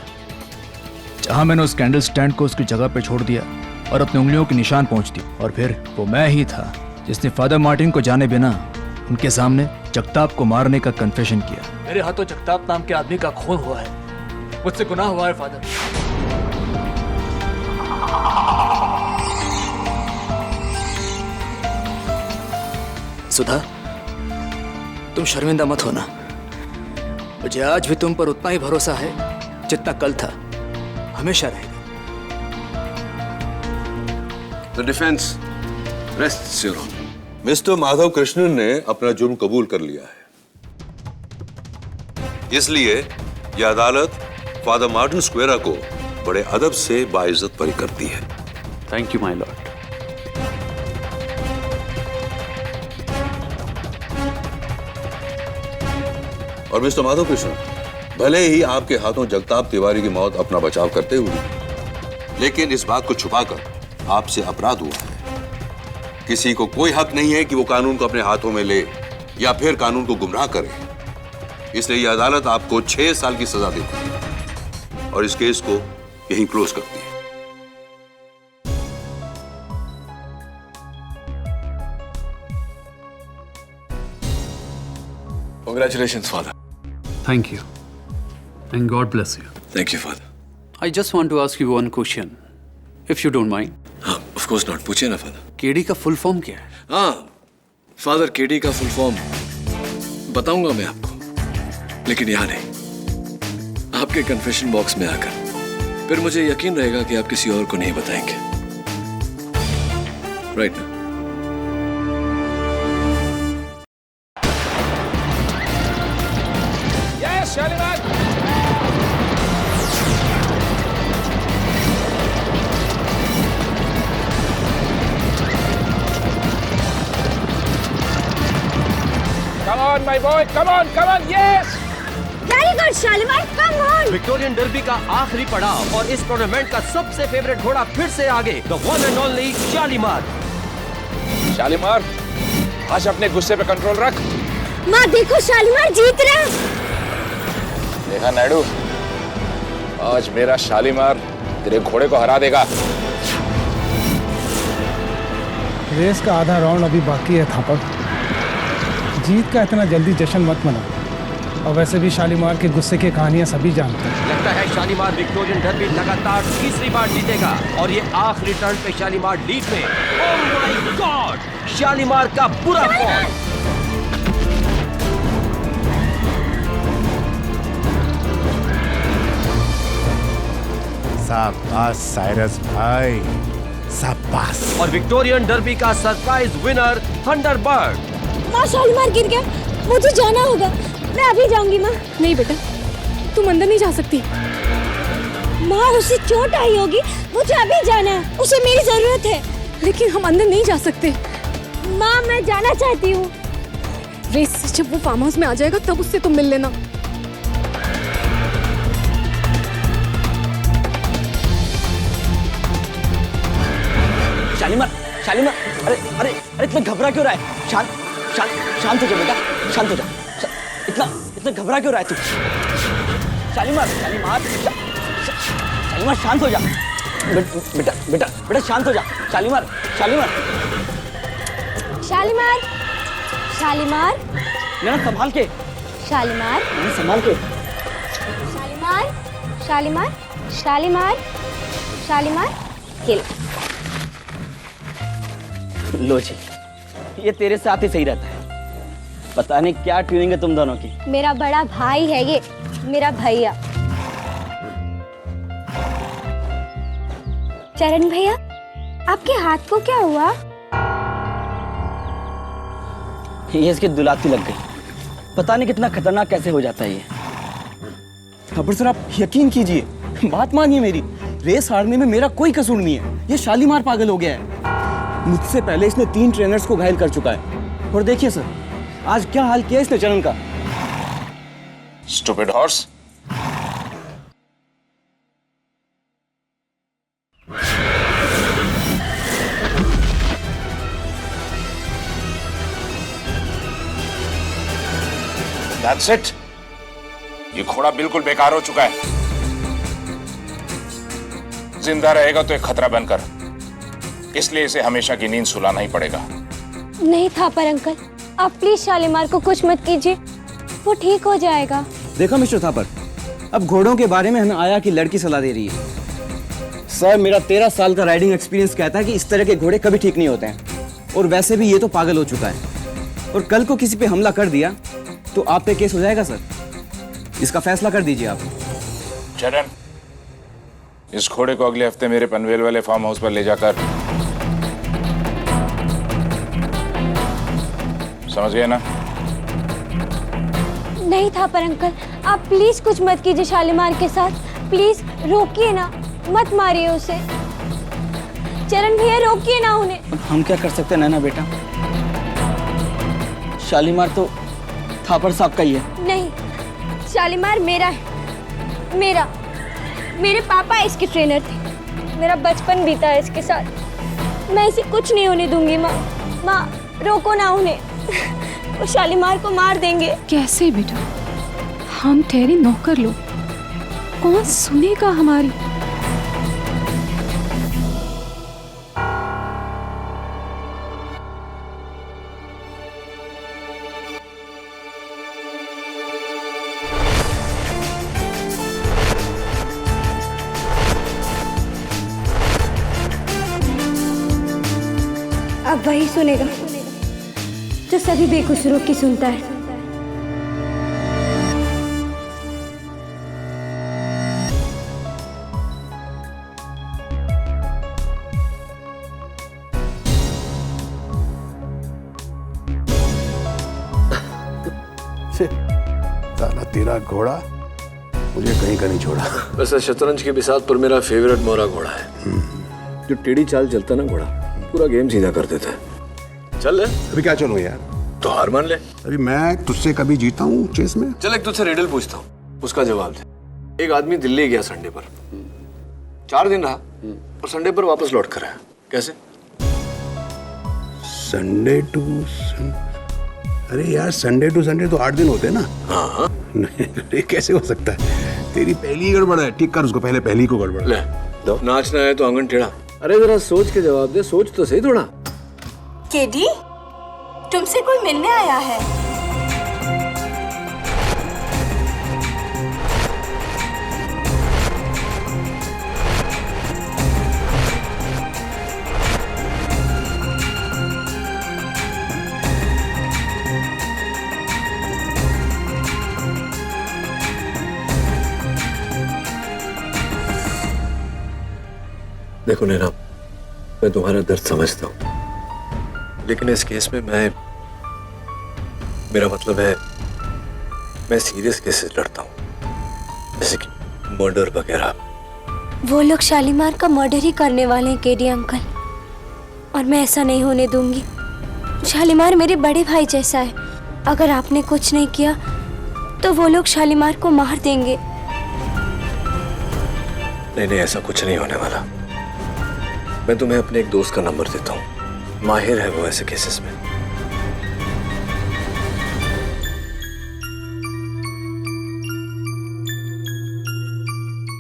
जहां मैंने उस कैंडल स्टैंड को उसकी जगह पे छोड़ दिया और अपने उंगलियों के निशान पहुंच दी। और फिर वो मैं ही था जिसने फादर मार्टिन को जाने बिना उनके सामने जगताप को मारने का कन्फेशन किया। मेरे हाथों जगताप नाम के आदमी का खून हुआ है, मुझसे गुनाह हुआ है फादर। सुधा, तुम शर्मिंदा मत होना। मुझे आज भी तुम पर उतना ही भरोसा है जितना कल था, हमेशा रहेगा। The defense rests your honor. Mister Madhav Krishnan ने अपना जुर्म कबूल कर लिया है, इसलिए यह अदालत फादर मार्टिन स्क्वेरा को बड़े अदब से बाइज्जत बरी करती है। Thank you my Lord. और मिस्टर माधव कृष्णन, भले ही आपके हाथों जगताप तिवारी की मौत अपना बचाव करते हुए, लेकिन इस बात को छुपाकर आपसे अपराध हुआ है। किसी को कोई हक नहीं है कि वो कानून को अपने हाथों में ले या फिर कानून को गुमराह करे। इसलिए यह अदालत आपको 6 साल की सजा देती है और इस केस को यहीं क्लोज करती है। Congratulations, Father. Thank you. And God bless you. Thank you, Father. I just want to ask you one question, if you don't mind. हाँ, of course not. पूछिए ना, Father. केडी का फुल फॉर्म क्या है? हाँ, Father, केडी का फुल फॉर्म बताऊंगा मैं आपको, लेकिन यहाँ नहीं, आपके कन्फेशन बॉक्स में आकर। फिर मुझे यकीन रहेगा कि आप किसी और को नहीं बताएंगे। राइट ना? Shalimar Come on, my boy. Come on, yes. Very good, Shalimar. Come on. Victorian derby का आखिरी पड़ाव और इस टूर्नामेंट का सबसे फेवरेट घोड़ा फिर से आगे, the one and only Shalimar. Shalimar, आज अपने गुस्से पे कंट्रोल रख. माँ देखो, शालीमार जीत रहा. देखा नायडू, आज मेरा शालीमार तेरे घोड़े को हरा देगा. रेस का आधा राउंड अभी बाकी है थापर। जीत का इतना जल्दी जश्न मत मना। और वैसे भी शालीमार के गुस्से की कहानियां सभी जानते हैं। लगता है शालीमार विक्टोरियन डर्बी लगातार तीसरी बार जीतेगा और ये आखिरी टर्न पे शालीमार लीड में. ओह माय गॉड, शालीमार का बुरा फॉर्म. शाबाश साइरस भाई, शाबाश. और विक्टोरियन डर्बी का सरप्राइज विनर थंडरबर्ड. माँ शालीमार गिर गया, मुझे जाना होगा. मैं अभी जाऊंगी माँ. नहीं बेटा, तुम अंदर नहीं जा सकती. माँ उसे चोट आई होगी, मुझे अभी जाना है. उसे मेरी जरूरत है. लेकिन हम अंदर नहीं जा सकते. माँ मैं जाना चाहती हूँ. रेस जब वो फार्म हाउस में आ जाएगा तब उससे तुम मिल लेना. शालीमार, शालीमार, अरे अरे अरे इतना घबरा क्यों रहा है? शांत हो जा बेटा, शांत हो जा. इतना घबरा क्यों रहा है तू? शालीमार शांत हो जा. बेटा शांत हो जा. शालीमार. ना संभाल के. संभाल के. शालीमार खेल. लो जी, ये तेरे साथ ही सही रहता है. पता नहीं क्या ट्यूनिंग है तुम दोनों की. मेरा बड़ा भाई है ये, मेरा भैया. चरण भैया, आपके हाथ को क्या हुआ? ये इसकी दुलाती लग गई. पता नहीं कितना खतरनाक कैसे हो जाता है ये. खबर सर, आप यकीन कीजिए, बात मानिए मेरी. रेस हारने में मेरा कोई कसूर नहीं है. ये शालीमार पागल हो गया है. मुझसे पहले इसने 3 ट्रेनर्स को घायल कर चुका है. और देखिए सर, आज क्या हाल किया इसने चरण का. Stupid horse. That's it. ये घोड़ा बिल्कुल बेकार हो चुका है. जिंदा रहेगा तो एक खतरा बनकर, इसलिए इसे हमेशा की नींद सुलाना ही पड़ेगा. नहीं था पर अंकल, आप प्लीज शालीमार को कुछ मत कीजिए, वो ठीक हो जाएगा. देखो मिस्टर थापर, अब घोड़ों के बारे में हमें आया कि लड़की सलाह दे रही है. सर, मेरा 13 साल का राइडिंग एक्सपीरियंस कहता है कि इस तरह के घोड़े कभी ठीक नहीं होते हैं. और वैसे भी ये तो पागल हो चुका है. और कल को किसी पे हमला कर दिया तो आप पे केस हो जाएगा सर. इसका फैसला कर दीजिए आप. चरण, इस घोड़े को अगले हफ्ते मेरे पनवेल वाले फार्म हाउस पर ले जाकर, समझ गए ना? नहीं था पर अंकल, आप प्लीज कुछ मत कीजिए शालीमार के साथ. प्लीज रोकिए ना, मत मारिए उसे. चरण भैया रोकिए ना उन्हें. हम क्या कर सकते हैं ना बेटा. शालीमार तो थापर साहब का ही है. नहीं, शालीमार मेरा है. मेरे पापा इसके ट्रेनर थे. मेरा बचपन बीता है इसके साथ. मैं इसे कुछ नहीं होने दूंगी माँ। माँ रोको ना उन्हें, वो शालीमार को मार देंगे। कैसे बेटा, हम ठहरे नौकर लोग, कौन सुनेगा हमारी? अब वही सुनेगा जो सभी बेकसूरों की सुनता है। साला तेरा घोड़ा मुझे कहीं का नहीं छोड़ा। वैसे शतरंज के बिसात पर मेरा फेवरेट मोरा घोड़ा है। जो टेढ़ी चाल चलता ना घोड़ा, पूरा गेम सीधा कर देता है। चल ले। अभी क्या चलूं यार? तो हार मान ले। अभी मैं तुझसे कभी जीता हूँ चेस में? चल एक तुझसे रिडल पूछता हूँ, उसका जवाब दे। एक आदमी दिल्ली गया संडे पर, 4 दिन रहा और संडे पर वापस लौट कर आया। कैसे? संडे टू अरे यार, संडे टू संडे तो 8 दिन होते हैं ना। हाँ। नहीं, कैसे हो सकता है? तेरी पहली ही गड़बड़ है। ठीक कर उसको, पहले पहली को गड़बड़। ले दो। नाचना है तो आंगन टेढ़ा। अरे जरा सोच के जवाब दे, सोच तो सही थोड़ा। केडी, तुमसे कोई मिलने आया है। देखो नैना, मैं तुम्हारा दर्द समझता हूँ, लेकिन इस केस में मेरा मतलब है, मैं सीरियस केसेस लड़ता हूँ, जैसे कि मर्डर वगैरह। वो लोग शालीमार का मर्डर ही करने वाले हैं केडी अंकल, और मैं ऐसा नहीं होने दूंगी। शालीमार मेरे बड़े भाई जैसा है। अगर आपने कुछ नहीं किया तो वो लोग शालीमार को मार देंगे। नहीं, ऐसा कुछ नहीं होने वाला। मैं तुम्हें अपने एक दोस्त का नंबर देता हूँ, माहिर है वो ऐसे केसेस में।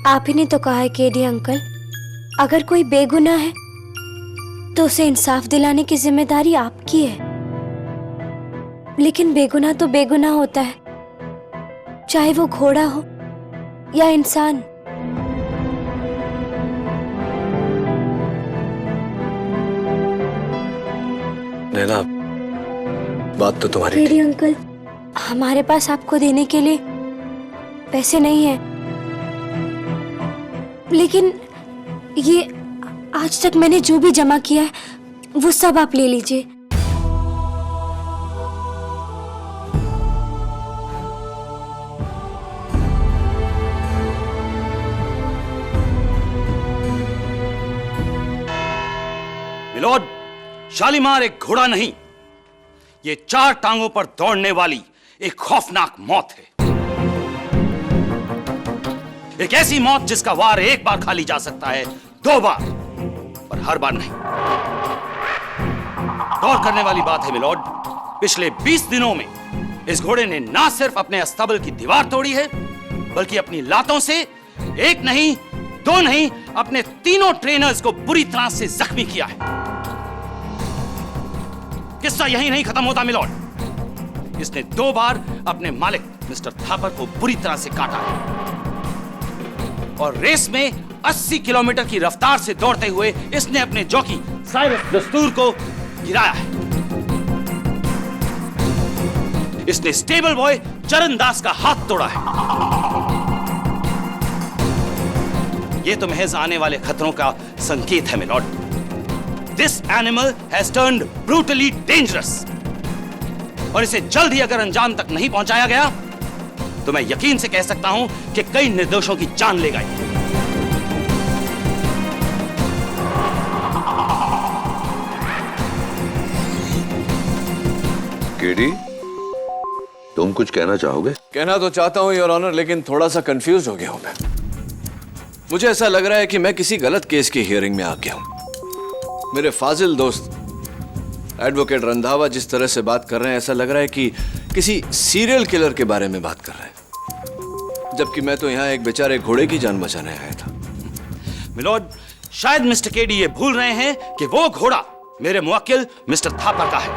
आप ही ने तो कहा है केडी अंकल, अगर कोई बेगुनाह है तो उसे इंसाफ दिलाने की जिम्मेदारी आपकी है। लेकिन बेगुनाह तो बेगुनाह होता है, चाहे वो घोड़ा हो या इंसान। नैना, बात तो तुम्हारी केडी अंकल, हमारे पास आपको देने के लिए पैसे नहीं है, लेकिन ये आज तक मैंने जो भी जमा किया है वो सब आप ले लीजिए। मिलोड, शालीमार एक घोड़ा नहीं, ये 4 टांगों पर दौड़ने वाली एक खौफनाक मौत है। एक ऐसी मौत जिसका वार एक बार खा ली जा सकता है, 2 बार, पर हर बार नहीं। गौर करने वाली बात है मिलोड, पिछले 20 दिनों में इस घोड़े ने ना सिर्फ अपने अस्तबल की दीवार तोड़ी है, बल्कि अपनी लातों से 1 नहीं 2 नहीं, अपने 3 ट्रेनर्स को बुरी तरह से जख्मी किया है। किस्सा यही नहीं खत्म होता मिलोड, इसने 2 बार अपने मालिक मिस्टर थापर को बुरी तरह से काटा है, और रेस में 80 किलोमीटर की रफ्तार से दौड़ते हुए इसने अपने जॉकी साइरस दस्तूर को गिराया है। इसने स्टेबल बॉय चरण दास का हाथ तोड़ा है। यह तो महज आने वाले खतरों का संकेत है milord. This animal has turned brutally dangerous, और इसे जल्द ही अगर अंजाम तक नहीं पहुंचाया गया तो मैं यकीन से कह सकता हूं कि कई निर्दोषों की जान ले गई। केडी, तुम कुछ कहना चाहोगे? कहना तो चाहता हूं योर ऑनर, लेकिन थोड़ा सा कंफ्यूज हो गया हूं मैं। मुझे ऐसा लग रहा है कि मैं किसी गलत केस की हियरिंग में आ गया हूं। मेरे फाजिल दोस्त एडवोकेट रंधावा जिस तरह से बात कर रहे हैं, ऐसा लग रहा है कि किसी सीरियल किलर के बारे में बात कर रहे हैं, जबकि मैं तो यहाँ एक बेचारे घोड़े की जान बचाने आया था। मिलोड, शायद मिस्टर केडी ये भूल रहे हैं कि वो घोड़ा मेरे मुवक्किल मिस्टर थापर का है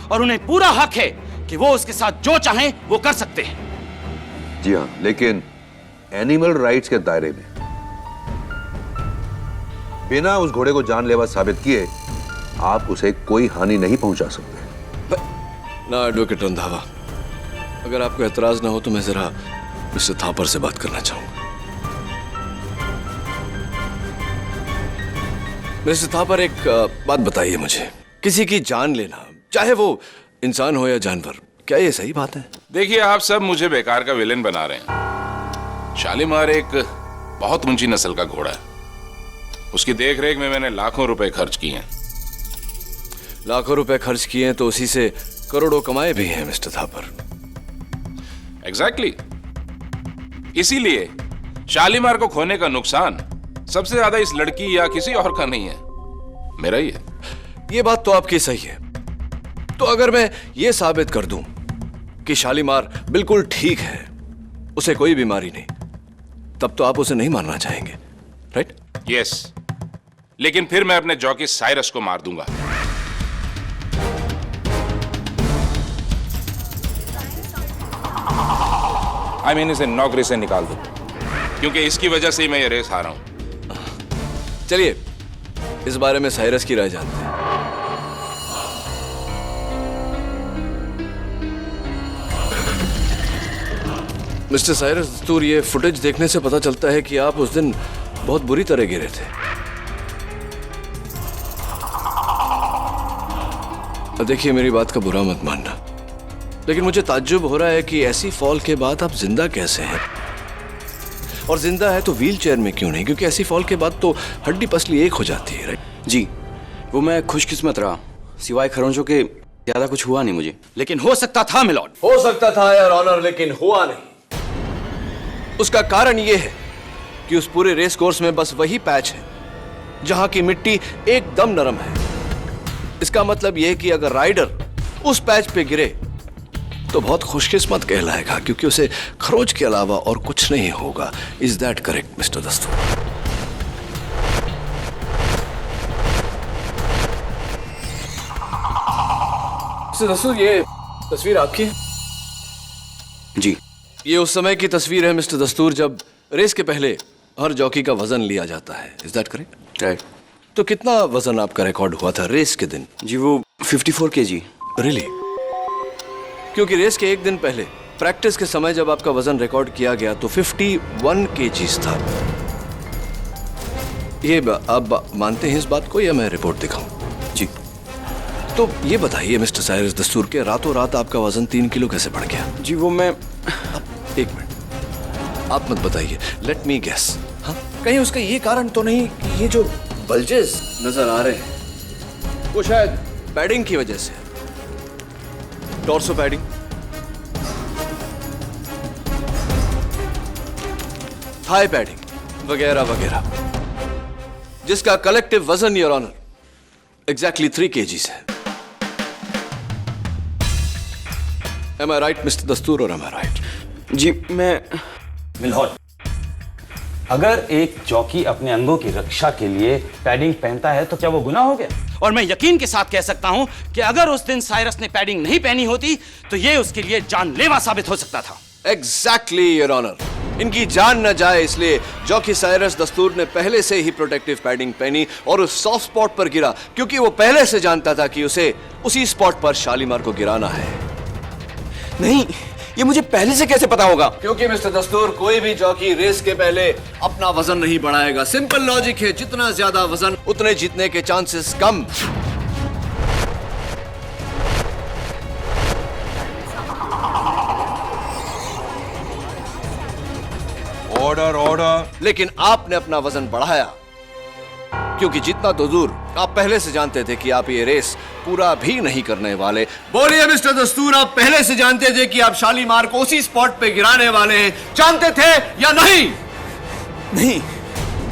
और उन्हें पूरा हक है कि वो उसके साथ जो चाहें वो कर सकते हैं। जी हाँ, लेकिन एनिमल राइट्स के दायरे में बिना उस घोड़े को जानलेवा साबित किए आप उसे कोई हानि नहीं पहुंचा सकते। ना एडवोकेट रंधावा, अगर आपको एतराज ना हो तो मैं जरा मिस्टर थापर से बात करना चाहूंगा। मिस्टर थापर, एक बात बताइए मुझे, किसी की जान लेना, चाहे वो इंसान हो या जानवर, क्या ये सही बात है? देखिए, आप सब मुझे बेकार का विलेन बना रहे हैं। शालीमार एक बहुत ऊंची नस्ल का घोड़ा है। उसकी देखरेख में मैंने लाखों रुपए खर्च किए हैं। लाखों रुपए खर्च किए हैं तो उसी से करोड़ों कमाए भी हैं मिस्टर थापर। एग्जैक्टली। इसीलिए शालीमार को खोने का नुकसान सबसे ज्यादा इस लड़की या किसी और का नहीं है, मेरा ही है। ये बात तो आपकी सही है। तो अगर मैं ये साबित कर दूं कि शालीमार बिल्कुल ठीक है, उसे कोई बीमारी नहीं, तब तो आप उसे नहीं मारना चाहेंगे, राइट? यस, लेकिन फिर मैं अपने जॉकी साइरस को मार दूंगा। आई मीन इसे नौकरी से निकाल दूं, क्योंकि इसकी वजह से ही मैं ये रेस हारा हूं। चलिए इस बारे में साइरस की राय जानते हैं। मिस्टर साइरस दस्तूर, ये फुटेज देखने से पता चलता है कि आप उस दिन बहुत बुरी तरह गिरे थे। देखिए, मेरी बात का बुरा मत मानना, लेकिन मुझे ताज्जुब हो रहा है कि ऐसी फॉल के बाद आप जिंदा कैसे हैं? और जिंदा है तो व्हील चेयर में क्यों नहीं? क्योंकि ऐसी फॉल के बाद तो हड्डी पसली एक हो जाती है, राइट? जी, वो मैं खुशकिस्मत रहा, सिवाय खरोंचों के ज्यादा कुछ हुआ नहीं मुझे। लेकिन हो सकता था मिलॉर्ड। हो सकता था यार ऑनर, लेकिन हुआ नहीं। उसका कारण यह है कि उस पूरे रेस कोर्स में बस वही पैच है जहां की मिट्टी एकदम नरम है। इसका मतलब यह है कि अगर राइडर उस पैच पे गिरे तो बहुत खुशकिस्मत कहलाएगा, क्योंकि उसे खरोच के अलावा और कुछ नहीं होगा। इज दैट करेक्ट मिस्टर दस्तूर? मिस्टर दस्तूर, ये तस्वीर आपकी है? जी। ये उस समय की तस्वीर है मिस्टर दस्तूर जब रेस के पहले हर जॉकी का वजन लिया जाता है। Is that correct? राइट। तो कितना वजन आपका रिकॉर्ड हुआ था रेस के दिन? जी, वो 54 kg। रियली? क्योंकि रेस के एक दिन पहले प्रैक्टिस के समय जब आपका वजन रिकॉर्ड किया गया तो 51 kg था। ये आप मानते हैं इस बात को या मैं रिपोर्ट दिखाऊं? जी। तो ये बताइए मिस्टर साइरस दस्तूर के रातों रात आपका वजन 3 किलो कैसे बढ़ गया? जी, वो मैं एक मिनट, आप मत बताइए, लेट मी गेस। हाँ, कहीं उसका ये कारण तो नहीं कि ये जो बल्जेस नजर आ रहे हैं वो शायद पैडिंग की वजह से? टॉर्सो पैडिंग, थाई पैडिंग वगैरह वगैरह, जिसका कलेक्टिव वजन योर ऑनर एग्जैक्टली 3 kg है। Am I right, मिस्टर दस्तूर, और am I right? जी, मैं मिलॉर्ड, अगर एक जॉकी अपने अंगों की रक्षा के लिए पैडिंग पहनता है तो क्या वो गुनाह हो गया? और मैं यकीन के साथ कह सकता हूं कि अगर उस दिन साइरस ने पैडिंग नहीं पहनी होती तो ये उसके लिए जानलेवा साबित हो सकता था। Exactly your honour. इनकी जान न जाए इसलिए जॉकी साइरस दस्तूर ने पहले से ही प्रोटेक्टिव पैडिंग पहनी और उस सॉफ्ट स्पॉट पर गिरा, क्योंकि वो पहले से जानता था कि उसे उसी स्पॉट पर शालीमार को गिराना है। नहीं, ये मुझे पहले से कैसे पता होगा? क्योंकि मिस्टर दस्तूर, कोई भी जॉकी रेस के पहले अपना वजन नहीं बढ़ाएगा। सिंपल लॉजिक है, जितना ज्यादा वजन उतने जीतने के चांसेस कम। Order order. लेकिन आपने अपना वजन बढ़ाया, क्योंकि जितना तो दूर आप पहले से जानते थे कि आप ये रेस पूरा भी नहीं करने वाले। बोलिए मिस्टर दस्तूर, आप पहले से जानते थे कि आप शालीमार को उसी स्पॉट पे गिराने वाले हैं, जानते थे या नहीं? नहीं,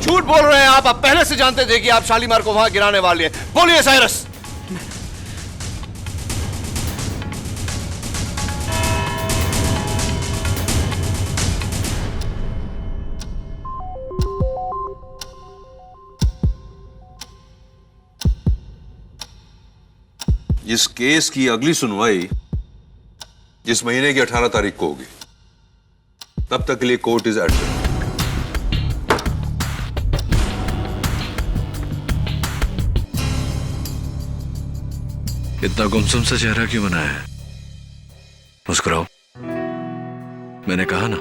झूठ बोल रहे हैं आप पहले से जानते थे कि आप शालीमार को वहां गिराने वाले हैं। बोलिए साइरस। इस केस की अगली सुनवाई इस महीने की 18 तारीख को होगी। तब तक के लिए कोर्ट इज एडजर्न। इतना गुमसुम सा चेहरा क्यों बनाया है? मुस्कुराओ। मैंने कहा ना,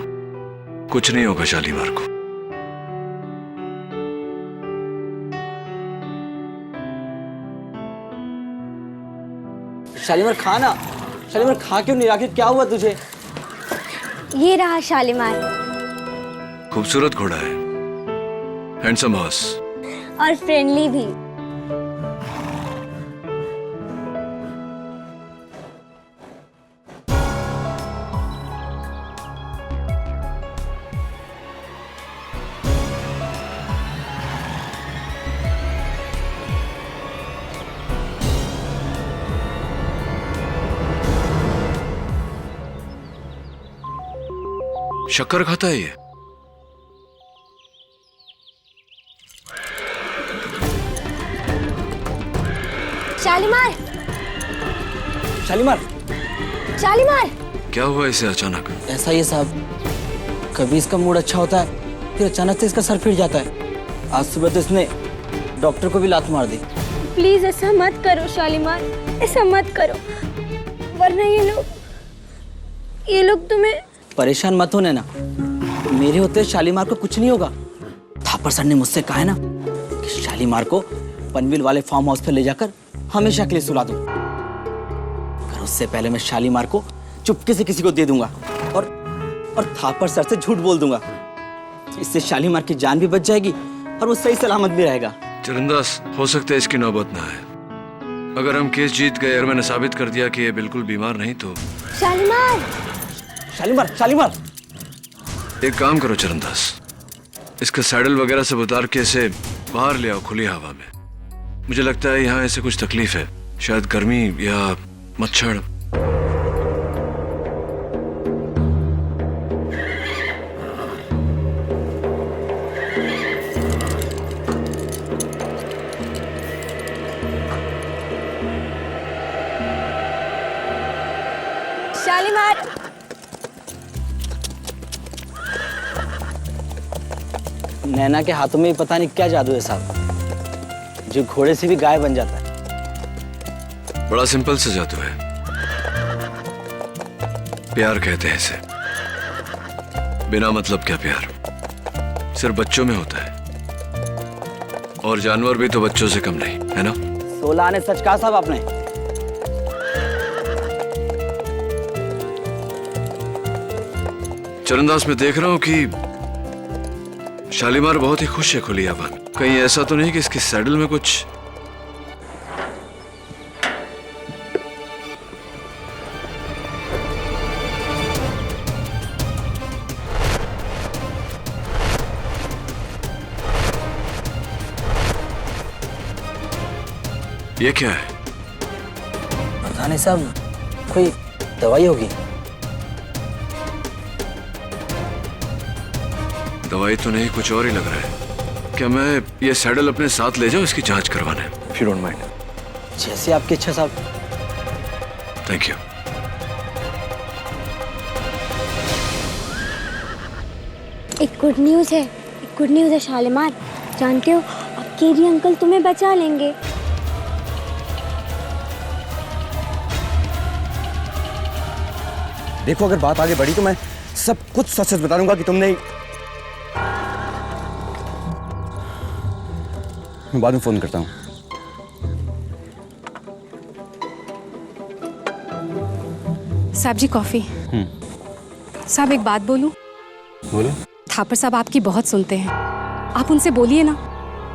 कुछ नहीं होगा शालीमार को। शालीमार खा ना। शालीमार खा क्यों नहीं? आखिर क्या हुआ तुझे? ये रहा शालीमार। खूबसूरत घोड़ा है, हैंडसम हॉर्स और फ्रेंडली भी। शक्कर खाता है ये? शालीमार, शालीमार, शालीमार। क्या हुआ इसे अचानक? ऐसा ही है साहब, कभी इसका मूड अच्छा होता है फिर अचानक से इसका सर फिर जाता है। आज सुबह तो इसने डॉक्टर को भी लात मार दी। प्लीज ऐसा मत करो शालीमार, ऐसा मत करो, वरना ये लोग तुम्हें। परेशान मत होने ना, मेरे होते शालीमार को कुछ नहीं होगा। थापर सर ने मुझसे कहा है ना कि शालीमार को पनवेल वाले फार्म हाउस पर ले जाकर हमेशा के लिए सुला दूं। पर उससे पहले मैं शालीमार को चुपके से किसी को दे दूंगा और थापर सर से झूठ बोल दूंगा। इससे शालीमार की जान भी बच जाएगी और वो सही सलामत भी रहेगा। चरणदास, हो सकता है इसकी नौबत ना आए। अगर हम केस जीत गए और मैंने साबित कर दिया कि ये बिल्कुल बीमार नहीं तो। शालीमार, शालीमार, शालीमार। एक काम करो चरणदास, इसका सैडल वगैरह सब उतार के इसे बाहर ले आओ खुली हवा में। मुझे लगता है यहाँ ऐसे कुछ तकलीफ है, शायद गर्मी या मच्छर। शालीमार। नैना के हाथों में पता नहीं क्या जादू है साहब, जो घोड़े से भी गाय बन जाता है। बड़ा सिंपल सा जादू है, प्यार कहते हैं इसे। बिना मतलब क्या प्यार, सिर्फ बच्चों में होता है, और जानवर भी तो बच्चों से कम नहीं है ना। 16 आने सच कहा साहब आपने। चरणदास, मैं देख रहा हूं कि शालीमार बहुत ही खुश है खुली हवा में। कहीं ऐसा तो नहीं कि इसके सैडल में कुछ। ये क्या है? पता नहीं साहब, कोई दवाई होगी। दवाई तो नहीं, कुछ और ही लग रहा है। क्या मैं ये सैडल अपने साथ ले जाऊं इसकी जांच करवाने? If you don't mind. जैसे आपकी इच्छा साहब। Thank you. एक गुड न्यूज़ है, एक गुड न्यूज़ है शालीमार। जानते हो, अब केरी अंकल तुम्हें बचा लेंगे। देखो, अगर बात आगे बढ़ी तो मैं सब कुछ सच सच बता दूंगा कि तुमने। मैं बाद में फोन करता हूँ। साहब जी कॉफी। साहब एक बात बोलूं? बोलो। थापर साहब आपकी बहुत सुनते हैं, आप उनसे बोलिए ना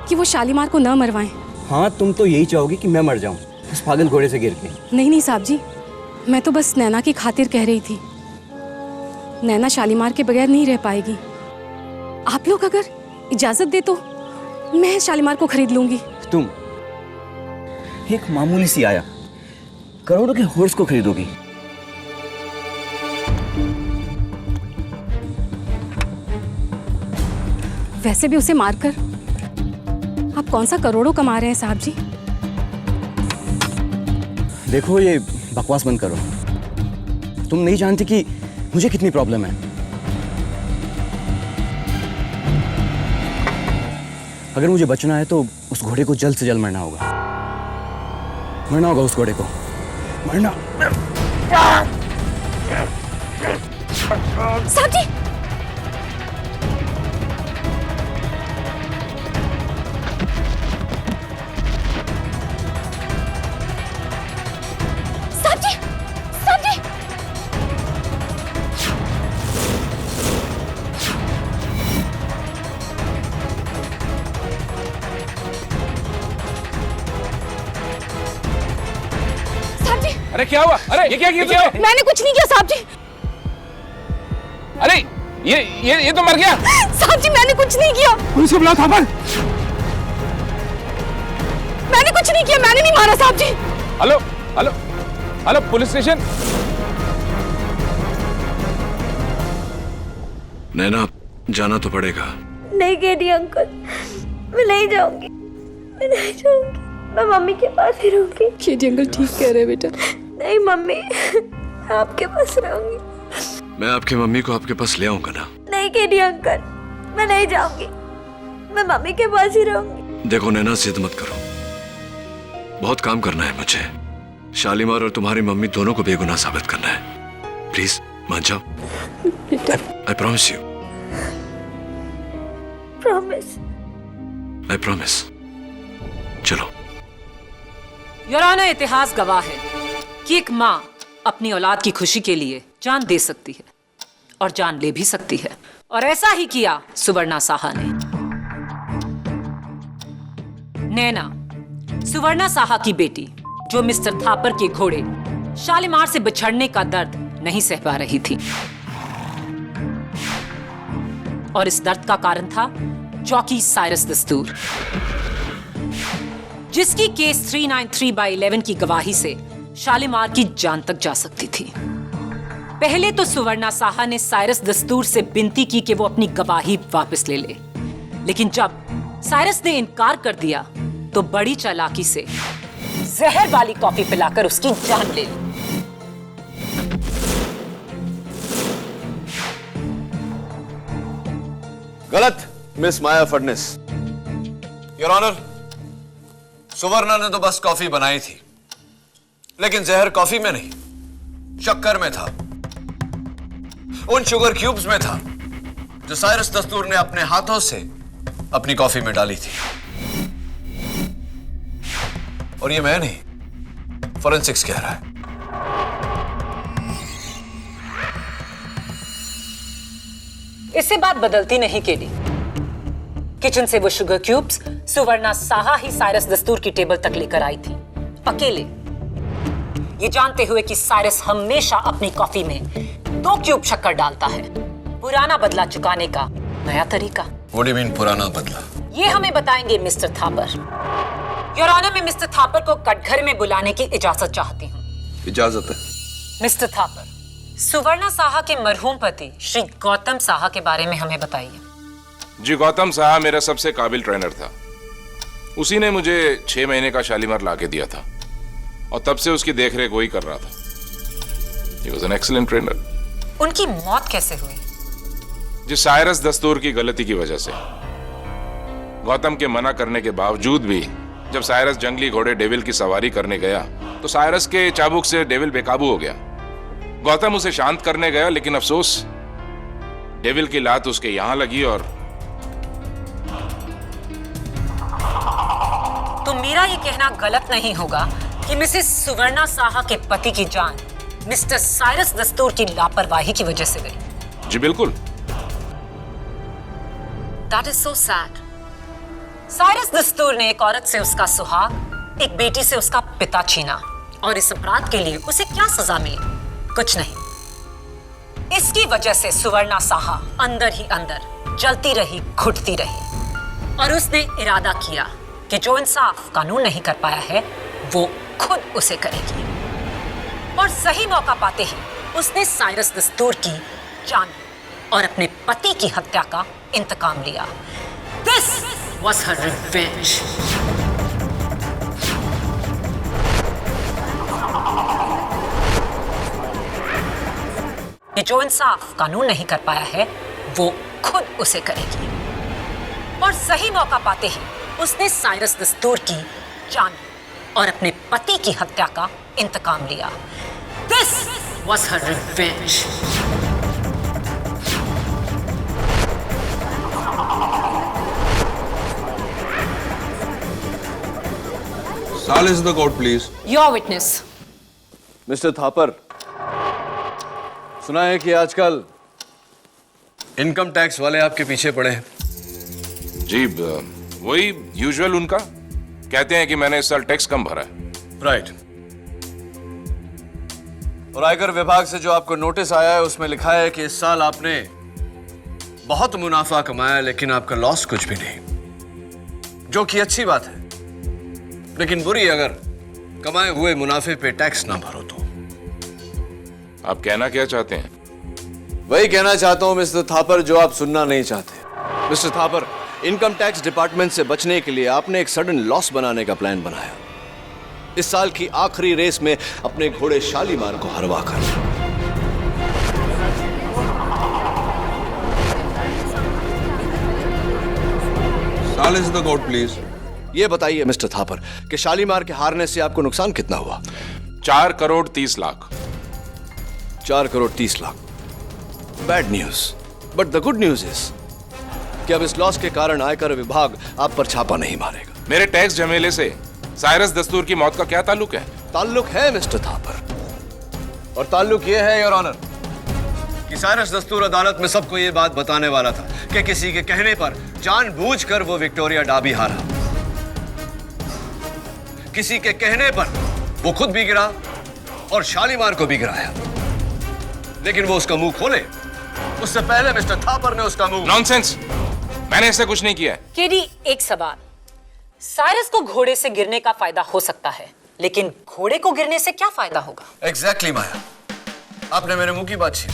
कि वो शालीमार को न मरवाएं। हाँ, तुम तो यही चाहोगी कि मैं मर जाऊं उस पागल घोड़े से गिर के। नहीं नहीं साहब जी, मैं तो बस नैना की खातिर कह रही थी। नैना शालीमार के बगैर नहीं रह पाएगी। आप लोग अगर इजाजत दे तो मैं शालीमार को खरीद लूंगी। तुम एक मामूली सी आया करोड़ों के हॉर्स को खरीदोगी? वैसे भी उसे मारकर आप कौन सा करोड़ों कमा रहे हैं साहब जी? देखो, ये बकवास बंद करो। तुम नहीं जानती कि मुझे कितनी प्रॉब्लम है। अगर मुझे बचना है तो उस घोड़े को जल्द से जल्द मरना होगा। मरना होगा उस घोड़े को, मरना। साहब जी, अरे क्या हुआ? अरे ये क्या किया? मैंने कुछ नहीं किया साहब जी। अरे ये तो मर गया। साहब जी, मैंने कुछ नहीं किया। पुलिस को बुलाओ थापर। मैंने कुछ नहीं किया, मैंने नहीं मारा साहब जी। Hello hello hello, police station. Naina, जाना तो पड़ेगा। नहीं केडी अंकल, मैं नहीं जाऊंगी, मैं नहीं जाऊंगी। मैं मम्मी के पास ही रहूंगी। केडी अंकल ठीक कह रहे हैं बेटा। नहीं मम्मी, मैं आपके पास रहूंगी। मैं आपकी मम्मी को आपके पास ले आऊंगा ना। नहीं केडी अंकल, मैं नहीं जाऊंगी, मैं मम्मी के पास ही रहूंगी। देखो नैना, जिद मत करो। बहुत काम करना है मुझे। शालीमार और तुम्हारी मम्मी दोनों को बेगुनाह साबित करना है। प्लीज मान जाओ। I promise you. Promise. I promise. चलो। योर ऑनर, इतिहास गवाह है कि एक माँ अपनी औलाद की खुशी के लिए जान दे सकती है और जान ले भी सकती है, और ऐसा ही किया सुवर्णा साहा ने। नैना, सुवर्णा साहा की बेटी, जो मिस्टर थापर के घोड़े शालीमार से बिछड़ने का दर्द नहीं सह पा रही थी, और इस दर्द का कारण था जॉकी साइरस दस्तूर, जिसकी केस 393/11 की गवाही से शालीमार की जान तक जा सकती थी। पहले तो सुवर्णा साहा ने साइरस दस्तूर से विनती की कि वो अपनी गवाही वापस ले ले, लेकिन जब साइरस ने इनकार कर दिया तो बड़ी चालाकी से जहर वाली कॉफी पिलाकर उसकी जान ले ली। गलत, miss Maya Phadnis. Your honour, सुवर्णा ने तो बस कॉफी बनाई थी, लेकिन जहर कॉफी में नहीं, शक्कर में था, उन शुगर क्यूब्स में था जो साइरस दस्तूर ने अपने हाथों से अपनी कॉफी में डाली थी। और ये मैं नहीं, फोरेंसिक्स कह रहा है। इससे बात बदलती नहीं केडी। किचन से वो शुगर क्यूब्स सुवर्णा साहा ही साइरस दस्तूर की टेबल तक लेकर आई थी, अकेले, ये जानते हुए कि साइरस हमेशा अपनी कॉफी में 2 क्यूब शक्कर डालता है। पुराना बदला चुकाने का नया तरीका। What do you mean, पुराना बदला? ये हमें बताएंगे मिस्टर थापर। योर ऑनर, मैं मिस्टर थापर को कटघरे में बुलाने की इजाजत चाहती हूँ। इजाजत है। मिस्टर थापर, सुवर्णा साहा के मरहूम पति श्री गौतम साहा के बारे में हमें बताइए। जी, गौतम साहा मेरा सबसे काबिल ट्रेनर था। उसी ने मुझे 6 महीने का शालीमार लाके दिया था, और तब से उसकी देखरेख वही कर रहा था। He was an excellent trainer. उनकी मौत कैसे हुई? जी, साइरस दस्तूर की गलती की वजह से। गौतम के मना करने के बावजूद भी जब साइरस जंगली घोड़े डेविल की सवारी करने गया तो साइरस के चाबुक से डेविल बेकाबू हो गया। गौतम उसे शांत करने गया, लेकिन अफसोस डेविल की लात उसके यहां लगी। और तो मेरा ये कहना गलत नहीं होगा कि मिसेस सुवर्णा साहा के पति की जान मिस्टर साइरस दस्तूर की लापरवाही की वजह से गई। जी बिल्कुल। That is so sad. Cyrus दस्तूर ने एक औरत से उसका सुहाग, एक बेटी से उसका पिता छीना, और इस अपराध के लिए उसे क्या सजा मिली? कुछ नहीं। इसकी वजह से सुवर्णा साहा अंदर ही अंदर जलती रही, घुटती रही, और उसने इरादा किया कि जो इंसाफ कानून नहीं कर पाया है वो खुद उसे करेगी। और सही मौका पाते ही उसने साइरस दस्तूर की जान और अपने पति की हत्या का इंतकाम लिया। This was her revenge. कि जो इंसाफ कानून नहीं कर पाया है वो खुद उसे करेगी। और सही मौका पाते ही उसने साइरस दस्तूर की जान और अपने पति की हत्या का इंतकाम लिया। This was her revenge. Silence in the court, please. Your witness. Mister Thapar, सुना है कि आजकल इनकम टैक्स वाले आपके पीछे पड़े हैं। जी वही यूजुअल उनका, कहते हैं कि मैंने इस साल टैक्स कम भरा है। राइट। और आयकर विभाग से जो आपको नोटिस आया है उसमें लिखा है कि इस साल आपने बहुत मुनाफा कमाया लेकिन आपका लॉस कुछ भी नहीं, जो कि अच्छी बात है, लेकिन बुरी अगर कमाए हुए मुनाफे पे टैक्स ना भरो तो। आप कहना क्या चाहते हैं? वही कहना चाहता हूं मिस्टर थापर जो आप सुनना नहीं चाहते। Mister Thapar, income tax department से बचने के लिए आपने एक सडन लॉस बनाने का प्लान बनाया, इस साल की आखिरी रेस में अपने घोड़े शालीमार को हरवा कर। Silence in the court, please. ये बताइए मिस्टर थापर कि शालीमार के हारने से आपको नुकसान कितना हुआ? 4 crore 30 lakh. 4 crore 30 lakh. Bad news, but the good news is कि अब इस लॉस के कारण आयकर विभाग आप पर छापा नहीं मारेगा। मेरे टैक्स झमेले से साइरस दस्तूर की मौत का क्या ताल्लुक है? ताल्लुक है मिस्टर थापर, और ताल्लुक यह है योर ऑनर कि साइरस दस्तूर अदालत में सबको यह बात बताने वाला था कि किसी के कहने पर जानबूझकर वो विक्टोरिया डार्बी हारा। किसी के कहने पर वो खुद भी गिरा और शालीमार को भी गिराया, लेकिन वो उसका मुंह खोले उससे पहले मिस्टर थापर ने उसका मुंह। नॉनसेंस, मैंने ऐसा कुछ नहीं किया है। केडी, एक सवाल। साइरस को घोड़े से गिरने का फायदा हो सकता है, लेकिन घोड़े को गिरने से क्या फायदा होगा? एग्जैक्टली माया, आपने मेरे मुंह की बात छीनी।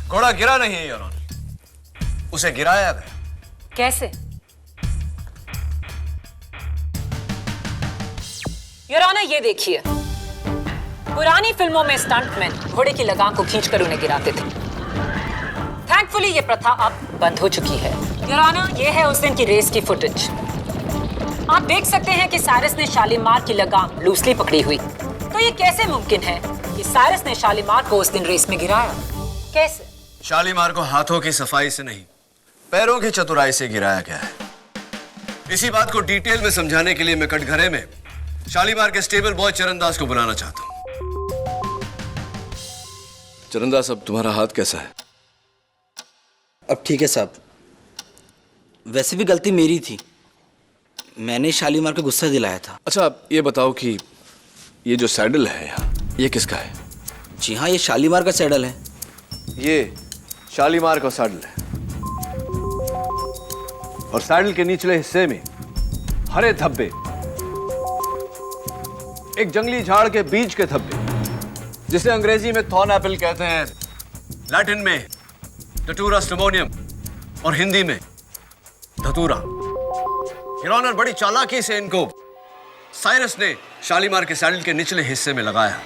घोड़ा गिरा नहीं है योर ऑनर, उसे गिराया गया। कैसे? योर ऑनर, ये देखिए, पुरानी फिल्मों में स्टंटमैन घोड़े की लगाम को खींचकर उन्हें गिराते थे। थैंकफुली ये प्रथा अब बंद हो चुकी है। योर ऑनर, ये है उस दिन की रेस की फुटेज। आप देख सकते हैं कि साइरस ने शालीमार की लगाम लूसली पकड़ी हुई। तो ये कैसे मुमकिन है कि साइरस ने शालीमार को उस दिन रेस में गिराया? कैसे? शालीमार को हाथों की सफाई से नहीं, पैरों की चतुराई से गिराया गया है। इसी बात को डिटेल में समझाने के लिए मैं कटघरे में शालीमार के स्टेबल बॉय चरणदास को बुलाना चाहता हूं। चरणदास, अब तुम्हारा हाथ कैसा है? अब ठीक है साहब। वैसे भी गलती मेरी थी, मैंने शालीमार को गुस्सा दिलाया था। अच्छा, ये बताओ कि ये जो सैडल है यहाँ, ये किसका है? जी हाँ, ये शालीमार का सैडल है। ये शालीमार का सैडल है, और सैडल के निचले हिस्से में हरे धब्बे, एक जंगली झाड़ के बीज के धब्बे, जिसे अंग्रेजी में थॉर्न एपल कहते हैं, लैटिन में टटूरा स्टिमोनियम और हिंदी में धतूरा। योर ऑनर, बड़ी चालाकी से इनको साइरस ने शालीमार के सैडल के निचले हिस्से में लगाया,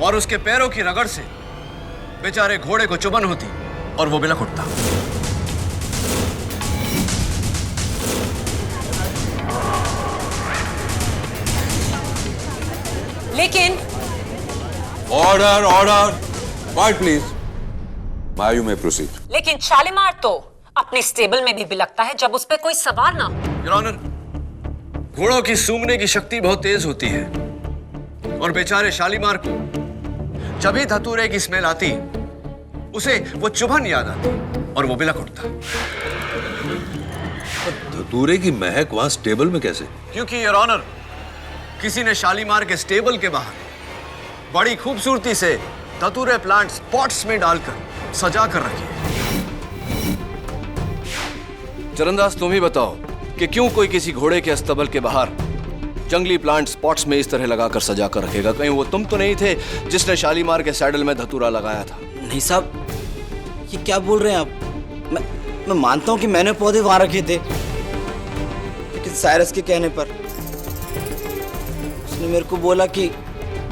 और उसके पैरों की रगड़ से बेचारे घोड़े को चुभन होती और वो बिलख उठता। लेकिन ऑर्डर, ऑर्डर, क्वाइट प्लीज। मायू में प्रोसीड। लेकिन शालीमार तो अपने स्टेबल में भी बिलखता है जब उस पर कोई सवार ना हो। योर ऑनर, घोड़ों की सूंघने की शक्ति बहुत तेज होती है, और बेचारे शालीमार को जब भी धतूरे की स्मेल आती उसे वो चुभन याद आती और वो बिलख उठता। धतूरे की महक वहां स्टेबल में कैसे? क्योंकि योर ऑनर, किसी ने शालीमार के स्टेबल के बाहर बड़ी खूबसूरती से धतूरे प्लांट्स पॉट्स में डालकर सजा कर रखे। चरणदास, तुम ही बताओ कि क्यों कोई किसी घोड़े के अस्तबल के बाहर जंगली प्लांट स्पॉट्स में इस तरह लगाकर सजा कर रखेगा? कहीं वो तुम तो नहीं थे जिसने शालीमार के सैडल में धतूरा लगाया था? नहीं साहब, ये क्या बोल रहे हैं आप? मैं मानता हूँ कि मैंने पौधे वहां रखे थे, लेकिन साइरस के कहने पर उसने मेरे को बोला कि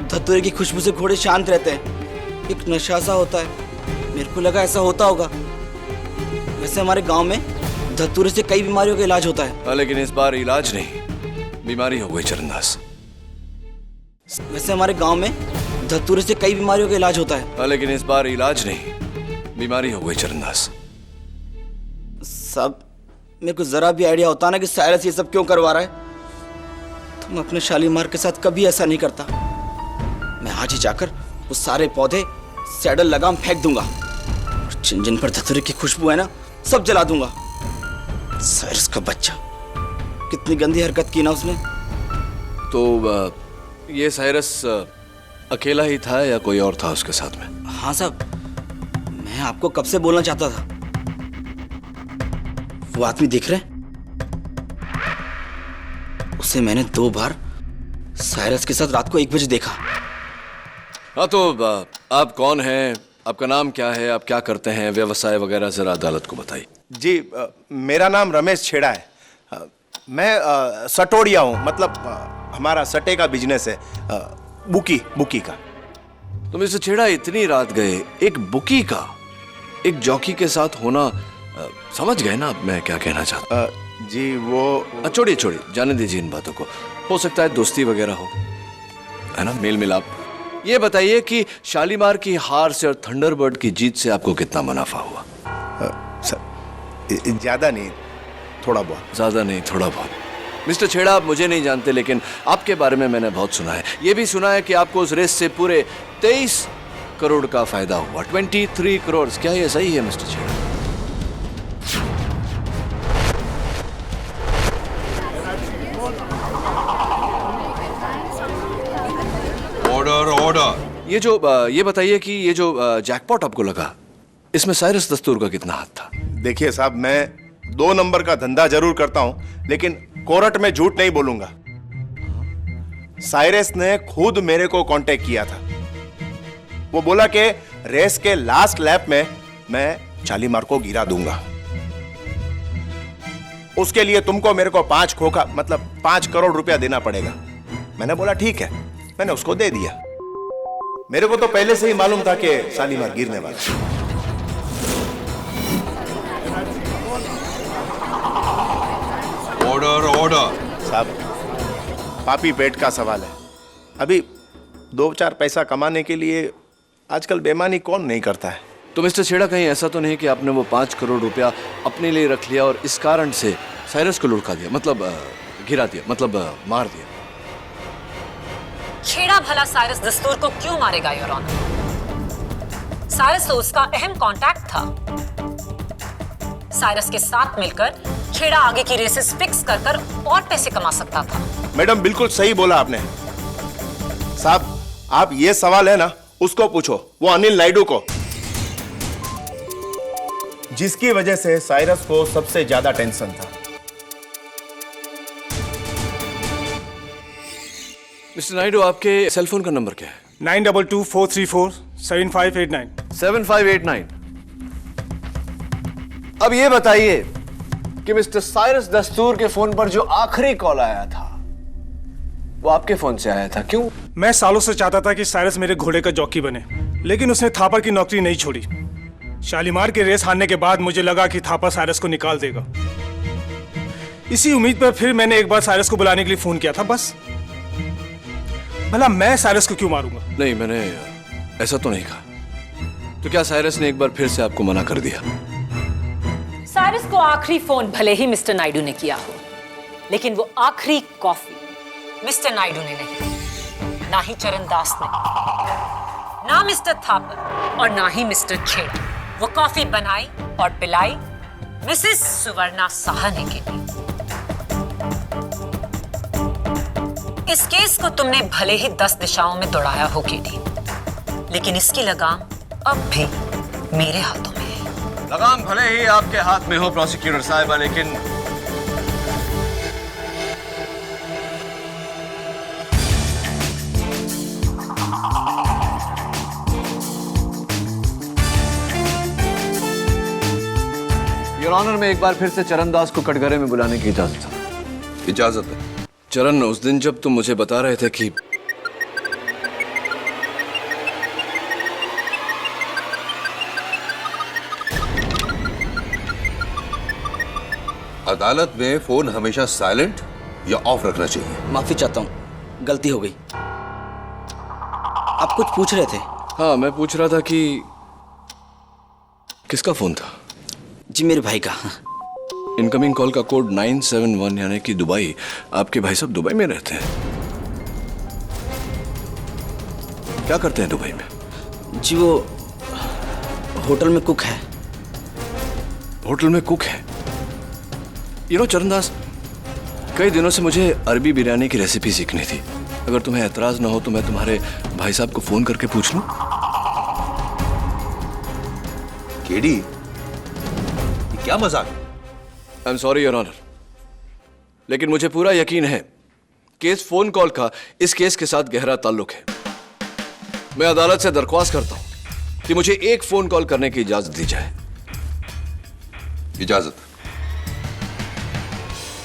धतूरे की खुशबू से घोड़े शांत रहते हैं, एक नशा सा होता है। मेरे को लगा ऐसा होता होगा। वैसे हमारे गांव में धतूरे से कई बीमारियों का इलाज होता है। लेकिन इस बार इलाज नहीं, बीमारी हो गई चरणदास। वैसे हमारे गांव में धतूरे से कई बीमारियों का इलाज होता है। लेकिन इस बार इलाज नहीं, बीमारी हो गई चरणदास। सब मेरे को जरा भी आइडिया होता ना कि साइरस ये सब क्यों करवा रहा है, तो मैं अपने शालीमार के साथ कभी ऐसा नहीं करता। मैं आज ही जाकर वो सारे पौधे सैडल लगाम फेंक दूंगा और जिन जिन पर धतूरे की खुशबू है ना, सब जला दूंगा। साइरस का बच्चा, कितनी गंदी हरकत की ना उसने। तो ये साइरस अकेला ही था या कोई और था उसके साथ में? हाँ साहब, मैं आपको कब से बोलना चाहता था। वो आदमी दिख रहे, उसे मैंने 2 बार साइरस के साथ रात को 1 बजे देखा। हाँ, तो आप कौन हैं, आपका नाम क्या है, आप क्या करते हैं, व्यवसाय वगैरह जरा अदालत को बताइए। जी, मेरा नाम रमेश छेड़ा है। मैं सटोड़िया हूँ, मतलब हमारा सटे का बिजनेस है, बुकी का। तो मिस्टर छेड़ा, इतनी रात गए एक बुकी का एक जॉकी के साथ होना, समझ गए ना आप मैं क्या कहना चाहता? जी वो छोड़िए, जाने दीजिए इन बातों को। हो सकता है दोस्ती वगैरह हो, है ना, मेल मिलाप। ये बताइए कि शालीमार की हार से और थंडरबर्ड की जीत से आपको कितना मुनाफा हुआ? ज्यादा नहीं, थोड़ा बहुत। ज्यादा नहीं, थोड़ा बहुत। मिस्टर छेड़ा, आप मुझे नहीं जानते, लेकिन आपके बारे में मैंने बहुत सुना है। ये भी सुना है कि आपको उस रेस से पूरे 23 करोड़ का फायदा हुआ। 23 करोड़, क्या ये सही है मिस्टर छेड़ा? ऑर्डर। ये बताइए कि ये जो जैकपॉट आपको लगा, इसमें साइरस दस्तूर का कितना हाथ था? देखिए साहब, मैं 2 नंबर का धंधा जरूर करता हूं, लेकिन कोर्ट में झूठ नहीं बोलूंगा। साइरस ने खुद मेरे को कांटेक्ट किया था। वो बोला कि रेस के लास्ट लैप में मैं शालीमार को गिरा दूंगा। उसके लिए तुमको मेरे को 5 करोड़ रुपया देना पड़ेगा। मैंने बोला ठीक है, मैंने उसको दे दिया। मेरे को तो पहले से ही मालूम था कि शालीमार गिरने वाला। ऑर्डर। साहब, पापी पेट का सवाल है। अभी 2-4 पैसा कमाने के लिए आजकल बेईमानी कौन नहीं करता है। तो मिस्टर छेड़ा, कहीं ऐसा तो नहीं कि आपने वो 5 करोड़ रुपया अपने लिए रख लिया और इस कारण से साइरस को लुढ़का दिया, मतलब गिरा दिया, मतलब मार दिया? छेड़ा भला साइरस दस्तूर को क्यों मारेगा योर ऑनर? साइरस तो उसका अहम कांटेक्ट था। साइरस के साथ मिलकर छेड़ा आगे की रेसेस फिक्स कर और पैसे कमा सकता था। मैडम, बिल्कुल सही बोला आपने। साहब, आप ये सवाल है ना, उसको पूछो, वो अनिल नायडू को, जिसकी वजह से साइरस को सबसे ज्यादा टेंशन था। मिस्टर नायडू, आपके सेलफोन का नंबर क्या है? 9224347589। 7589। अब ये बताइए कि मिस्टर साइरस दस्तूर के फोन पर जो आखिरी कॉल आया था, वो आपके फोन से आया था, क्यों? मैं सालों से चाहता था कि साइरस मेरे घोड़े का जॉकी बने, लेकिन उसने थापर की नौकरी नहीं छोड़ी। शालीमार के रेस हारने के बाद मुझे लगा कि थापर साइरस को निकाल देगा। इसी उम्मीद पर फिर मैंने एक बार साइरस को बुलाने के लिए फोन किया था, बस। भला मैं साइरस को क्यों मारूंगा? नहीं, मैंने ऐसा तो नहीं कहा। तो क्या साइरस ने एक बार फिर से आपको मना कर दिया? साइरस को आखिरी फोन भले ही मिस्टर नायडू ने किया हो, लेकिन वो आखिरी कॉफी मिस्टर नायडू ने नहीं, ना ही चरणदास ने, ना मिस्टर थापर और ना ही मिस्टर छेड़ा। वो कॉफी बनाई और पिलाई मिसेस सुवर्णा साहनी के लिए। इस केस को तुमने भले ही 10 दिशाओं में दौड़ाया हो केडी, लेकिन इसकी लगाम अब भी मेरे हाथों में है। लगाम भले ही आपके हाथ में हो प्रोसिक्यूटर साहिबा, लेकिन योर ऑनर में एक बार फिर से चरणदास को कटघरे में बुलाने की इजाजत है। इजाजत है। चरण, उस दिन जब तुम मुझे बता रहे थे कि अदालत में फोन हमेशा साइलेंट या ऑफ रखना चाहिए। माफी चाहता हूँ, गलती हो गई। आप कुछ पूछ रहे थे? हाँ, मैं पूछ रहा था कि किसका फोन था? जी मेरे भाई का। इनकमिंग कॉल का कोड 971 यानी कि दुबई। आपके भाई साहब दुबई में रहते हैं? क्या करते हैं दुबई में? जी वो होटल में कुक है। होटल में कुक है? चरणदास, कई दिनों से मुझे अरबी बिरयानी की रेसिपी सीखनी थी। अगर तुम्हें ऐतराज ना हो तो मैं तुम्हारे भाई साहब को फोन करके पूछ लूं? केडी, क्या मजाक? I am sorry your honour, लेकिन मुझे पूरा यकीन है कि इस फोन कॉल का इस केस के साथ गहरा ताल्लुक है। मैं अदालत से दरख्वास्त करता हूं कि मुझे एक फोन कॉल करने की इजाजत दी जाए। इजाजत?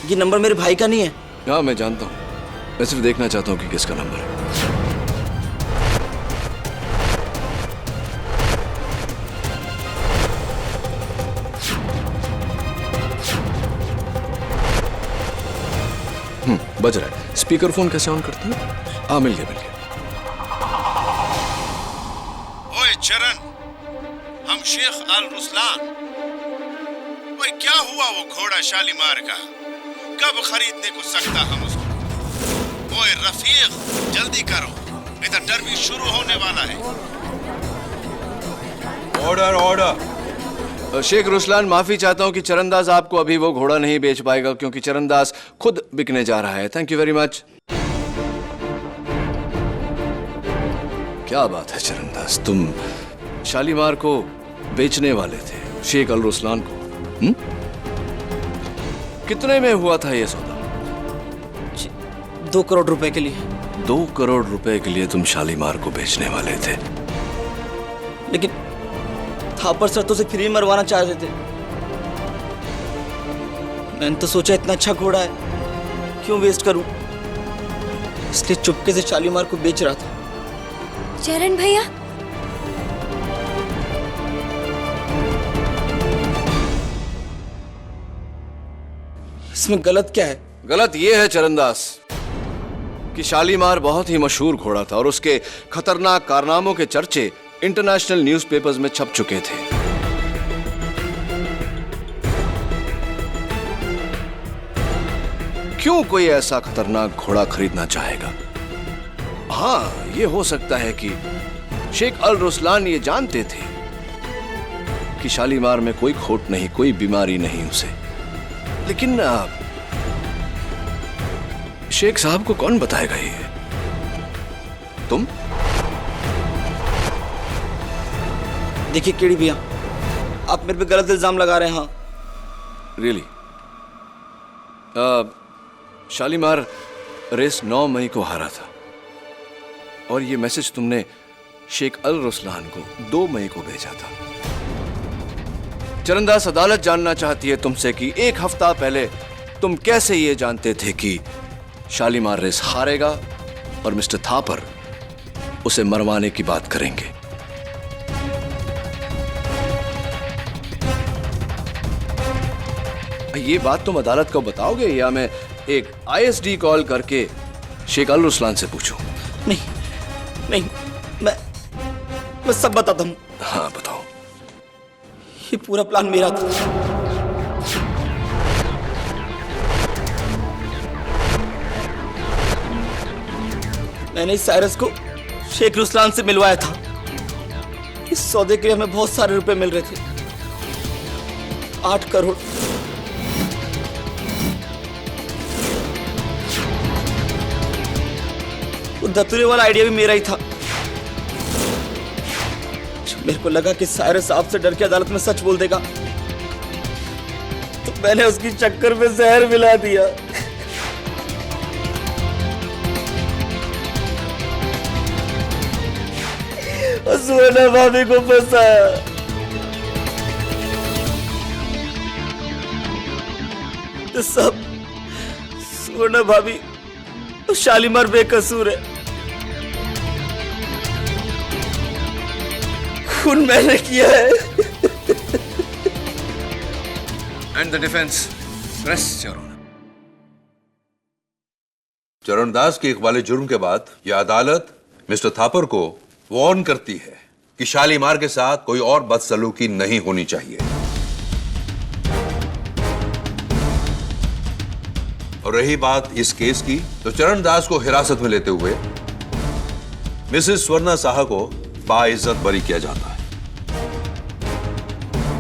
ये नंबर मेरे भाई का नहीं है। हाँ, मैं जानता हूं, मैं सिर्फ देखना चाहता हूं कि किसका नंबर है। बज रहा है। स्पीकर फोन कैसे ऑन करते हैं? हाँ, मिल गया। ओए चरण, हम शेख अल रुसलान। ओए क्या हुआ वो घोड़ा शालीमार का? कब खरीदने को सकता हम उसको? ओए रफीक, जल्दी करो, इधर डर्बी शुरू होने वाला है। Order order. शेख रुसलान, माफी चाहता हूं कि चरणदास आपको अभी वो घोड़ा नहीं बेच पाएगा क्योंकि चरणदास खुद बिकने जा रहा है। Thank you very much. क्या बात है चरणदास, तुम शालीमार को बेचने वाले थे शेख अल रुसलान को? कितने में हुआ था ये सौदा? 2 करोड़ रुपए के लिए। 2 करोड़ रुपए के लिए तुम शालीमार को बेचने वाले थे? लेकिन थापर सर तो उसे फ्री में मरवाना चाह रहे थे। मैंने तो सोचा इतना अच्छा घोड़ा है, क्यों वेस्ट करूं, इसलिए चुपके से शालीमार को बेच रहा था। चरण भैया, इसमें गलत क्या है? गलत ये है चरणदास कि शालीमार बहुत ही मशहूर घोड़ा था और उसके खतरनाक कारनामों के चर्चे इंटरनेशनल न्यूज़पेपर्स में छप चुके थे। क्यों कोई ऐसा खतरनाक घोड़ा खरीदना चाहेगा? हाँ, ये हो सकता है कि शेख अल रुसलान ये जानते थे कि शालीमार में कोई खोट नहीं, कोई बीमारी नहीं उसे। लेकिन शेख साहब को कौन बताएगा ये? तुम? देखिए केडी भैया, आप मेरे पे गलत इल्जाम लगा रहे हैं। हाँ रियली? शालीमार रेस 9 मई को हारा था और ये मैसेज तुमने शेख अल रुसलान को 2 मई को भेजा था। चरणदास, अदालत जानना चाहती है तुमसे कि 1 हफ्ता पहले तुम कैसे ये जानते थे कि शालीमार रेस हारेगा और मिस्टर थापर उसे मरवाने की बात करेंगे। ये बात तुम अदालत को बताओगे या मैं एक आईएसडी कॉल करके शेख अल रुसलान से पूछूं? नहीं, मैं सब बताता हूं। हाँ बताओ। ये पूरा प्लान मेरा था। मैंने इस साइरस को शेख रुसलान से मिलवाया था। इस सौदे के लिए हमें बहुत सारे रुपए मिल रहे थे, 8 करोड़। वो दतुरे वाला आइडिया भी मेरा ही था। मेरे को लगा कि साइरस आपसे डर के अदालत में सच बोल देगा, मैंने उसकी चक्कर में जहर मिला दिया। और सुवर्णा भाभी को फंसाया। तो सब सुवर्णा भाभी और शालीमार बेकसूर है। खून मैंने किया है। And the defence rest your honour. Charandas के इकबाल जुर्म के बाद यह अदालत मिस्टर थापर को वार्न करती है कि शालीमार के साथ कोई और बदसलूकी नहीं होनी चाहिए। और रही बात इस केस की, तो चरणदास को हिरासत में लेते हुए मिसेस स्वर्णा साहा को बाइज्जत बरी किया जाता है।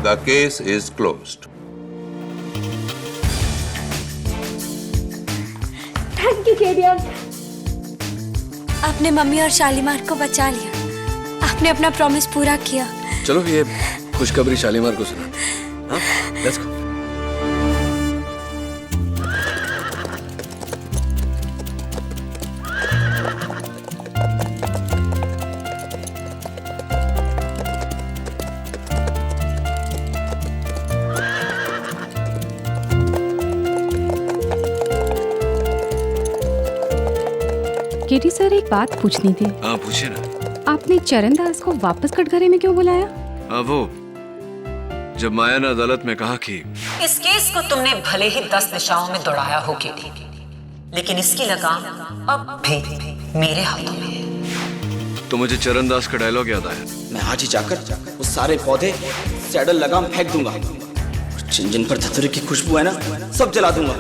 The case is closed. Thank you KD uncle. आपने मम्मी और शालीमार को बचा लिया। आपने अपना प्रॉमिस पूरा किया। चलो ये खुशखबरी शालीमार को सुना। हाँ, लेट्स गो। केडी सर, एक बात पूछनी थी। हाँ, पूछिए ना। आपने चरणदास को वापस कटघरे में क्यों बुलाया? वो जब माया ने अदालत में कहा कि इस केस को तुमने भले ही 10 दिशाओं में दौड़ाया हो केडी, लेकिन इसकी लगाम अब भी मेरे हाथों में है। तो मुझे चरणदास का डायलॉग याद आया। मैं आज ही जाकर वो सारे पौधे सैडल लगाम फेंक दूंगा। जिन जिन पर धतूरे की खुशबू है ना, सब जला दूंगा।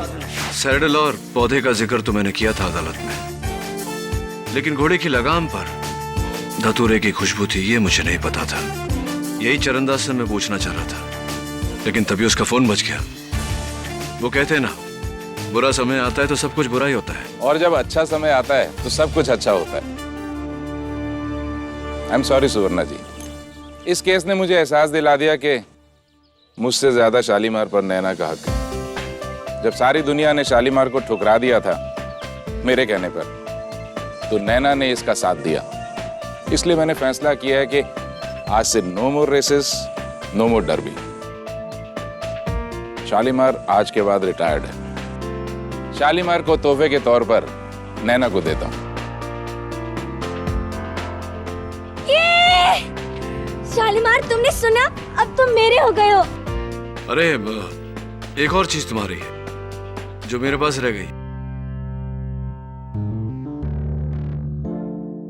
सैडल और पौधे का जिक्र तो मैंने किया था अदालत में, लेकिन घोड़े की लगाम पर धतूरे की खुशबू थी ये मुझे नहीं पता था। यही चरणदास से मैं पूछना चाह रहा था, लेकिन तभी उसका फोन बज गया। वो कहते हैं ना, बुरा समय आता है तो सब कुछ बुरा ही होता है, और जब अच्छा समय आता है तो सब कुछ अच्छा होता है। आई एम सॉरी सुवर्णा जी, इस केस ने मुझे एहसास दिला दिया कि मुझसे ज्यादा शालीमार पर नैना का हक है। जब सारी दुनिया ने शालीमार को ठुकरा दिया था मेरे कहने पर, तो नैना ने इसका साथ दिया। इसलिए मैंने फैसला किया है कि आज से नो मोर रेसेस, नो मोर डर्बी। शालीमार आज के बाद रिटायर्ड है। शालीमार को तोहफे के तौर पर नैना को देता हूं। शालीमार, तुमने सुना? अब तुम मेरे हो गए हो। अरे एक और चीज तुम्हारी है जो मेरे पास रह गई।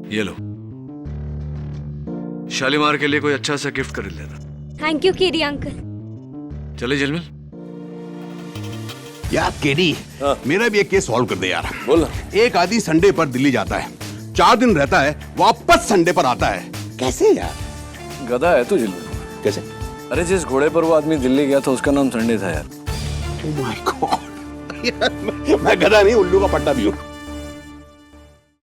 ये लो, शालीमार के लिए कोई अच्छा सा गिफ्ट खरीद लेना। Thank you KD uncle. चले झिलमिल। यार केडी, मेरा भी एक केस सॉल्व कर दे यार। बोल। एक आदमी संडे पर दिल्ली जाता है, 4 दिन रहता है, वापस संडे पर आता है। कैसे यार? गधा है तू झिलमिल। कैसे? अरे जिस घोड़े पर वो आदमी दिल्ली गया था उसका नाम संडे था यार। Oh my God! मैं गधा नहीं, उल्लू का पट्टा भी हूँ।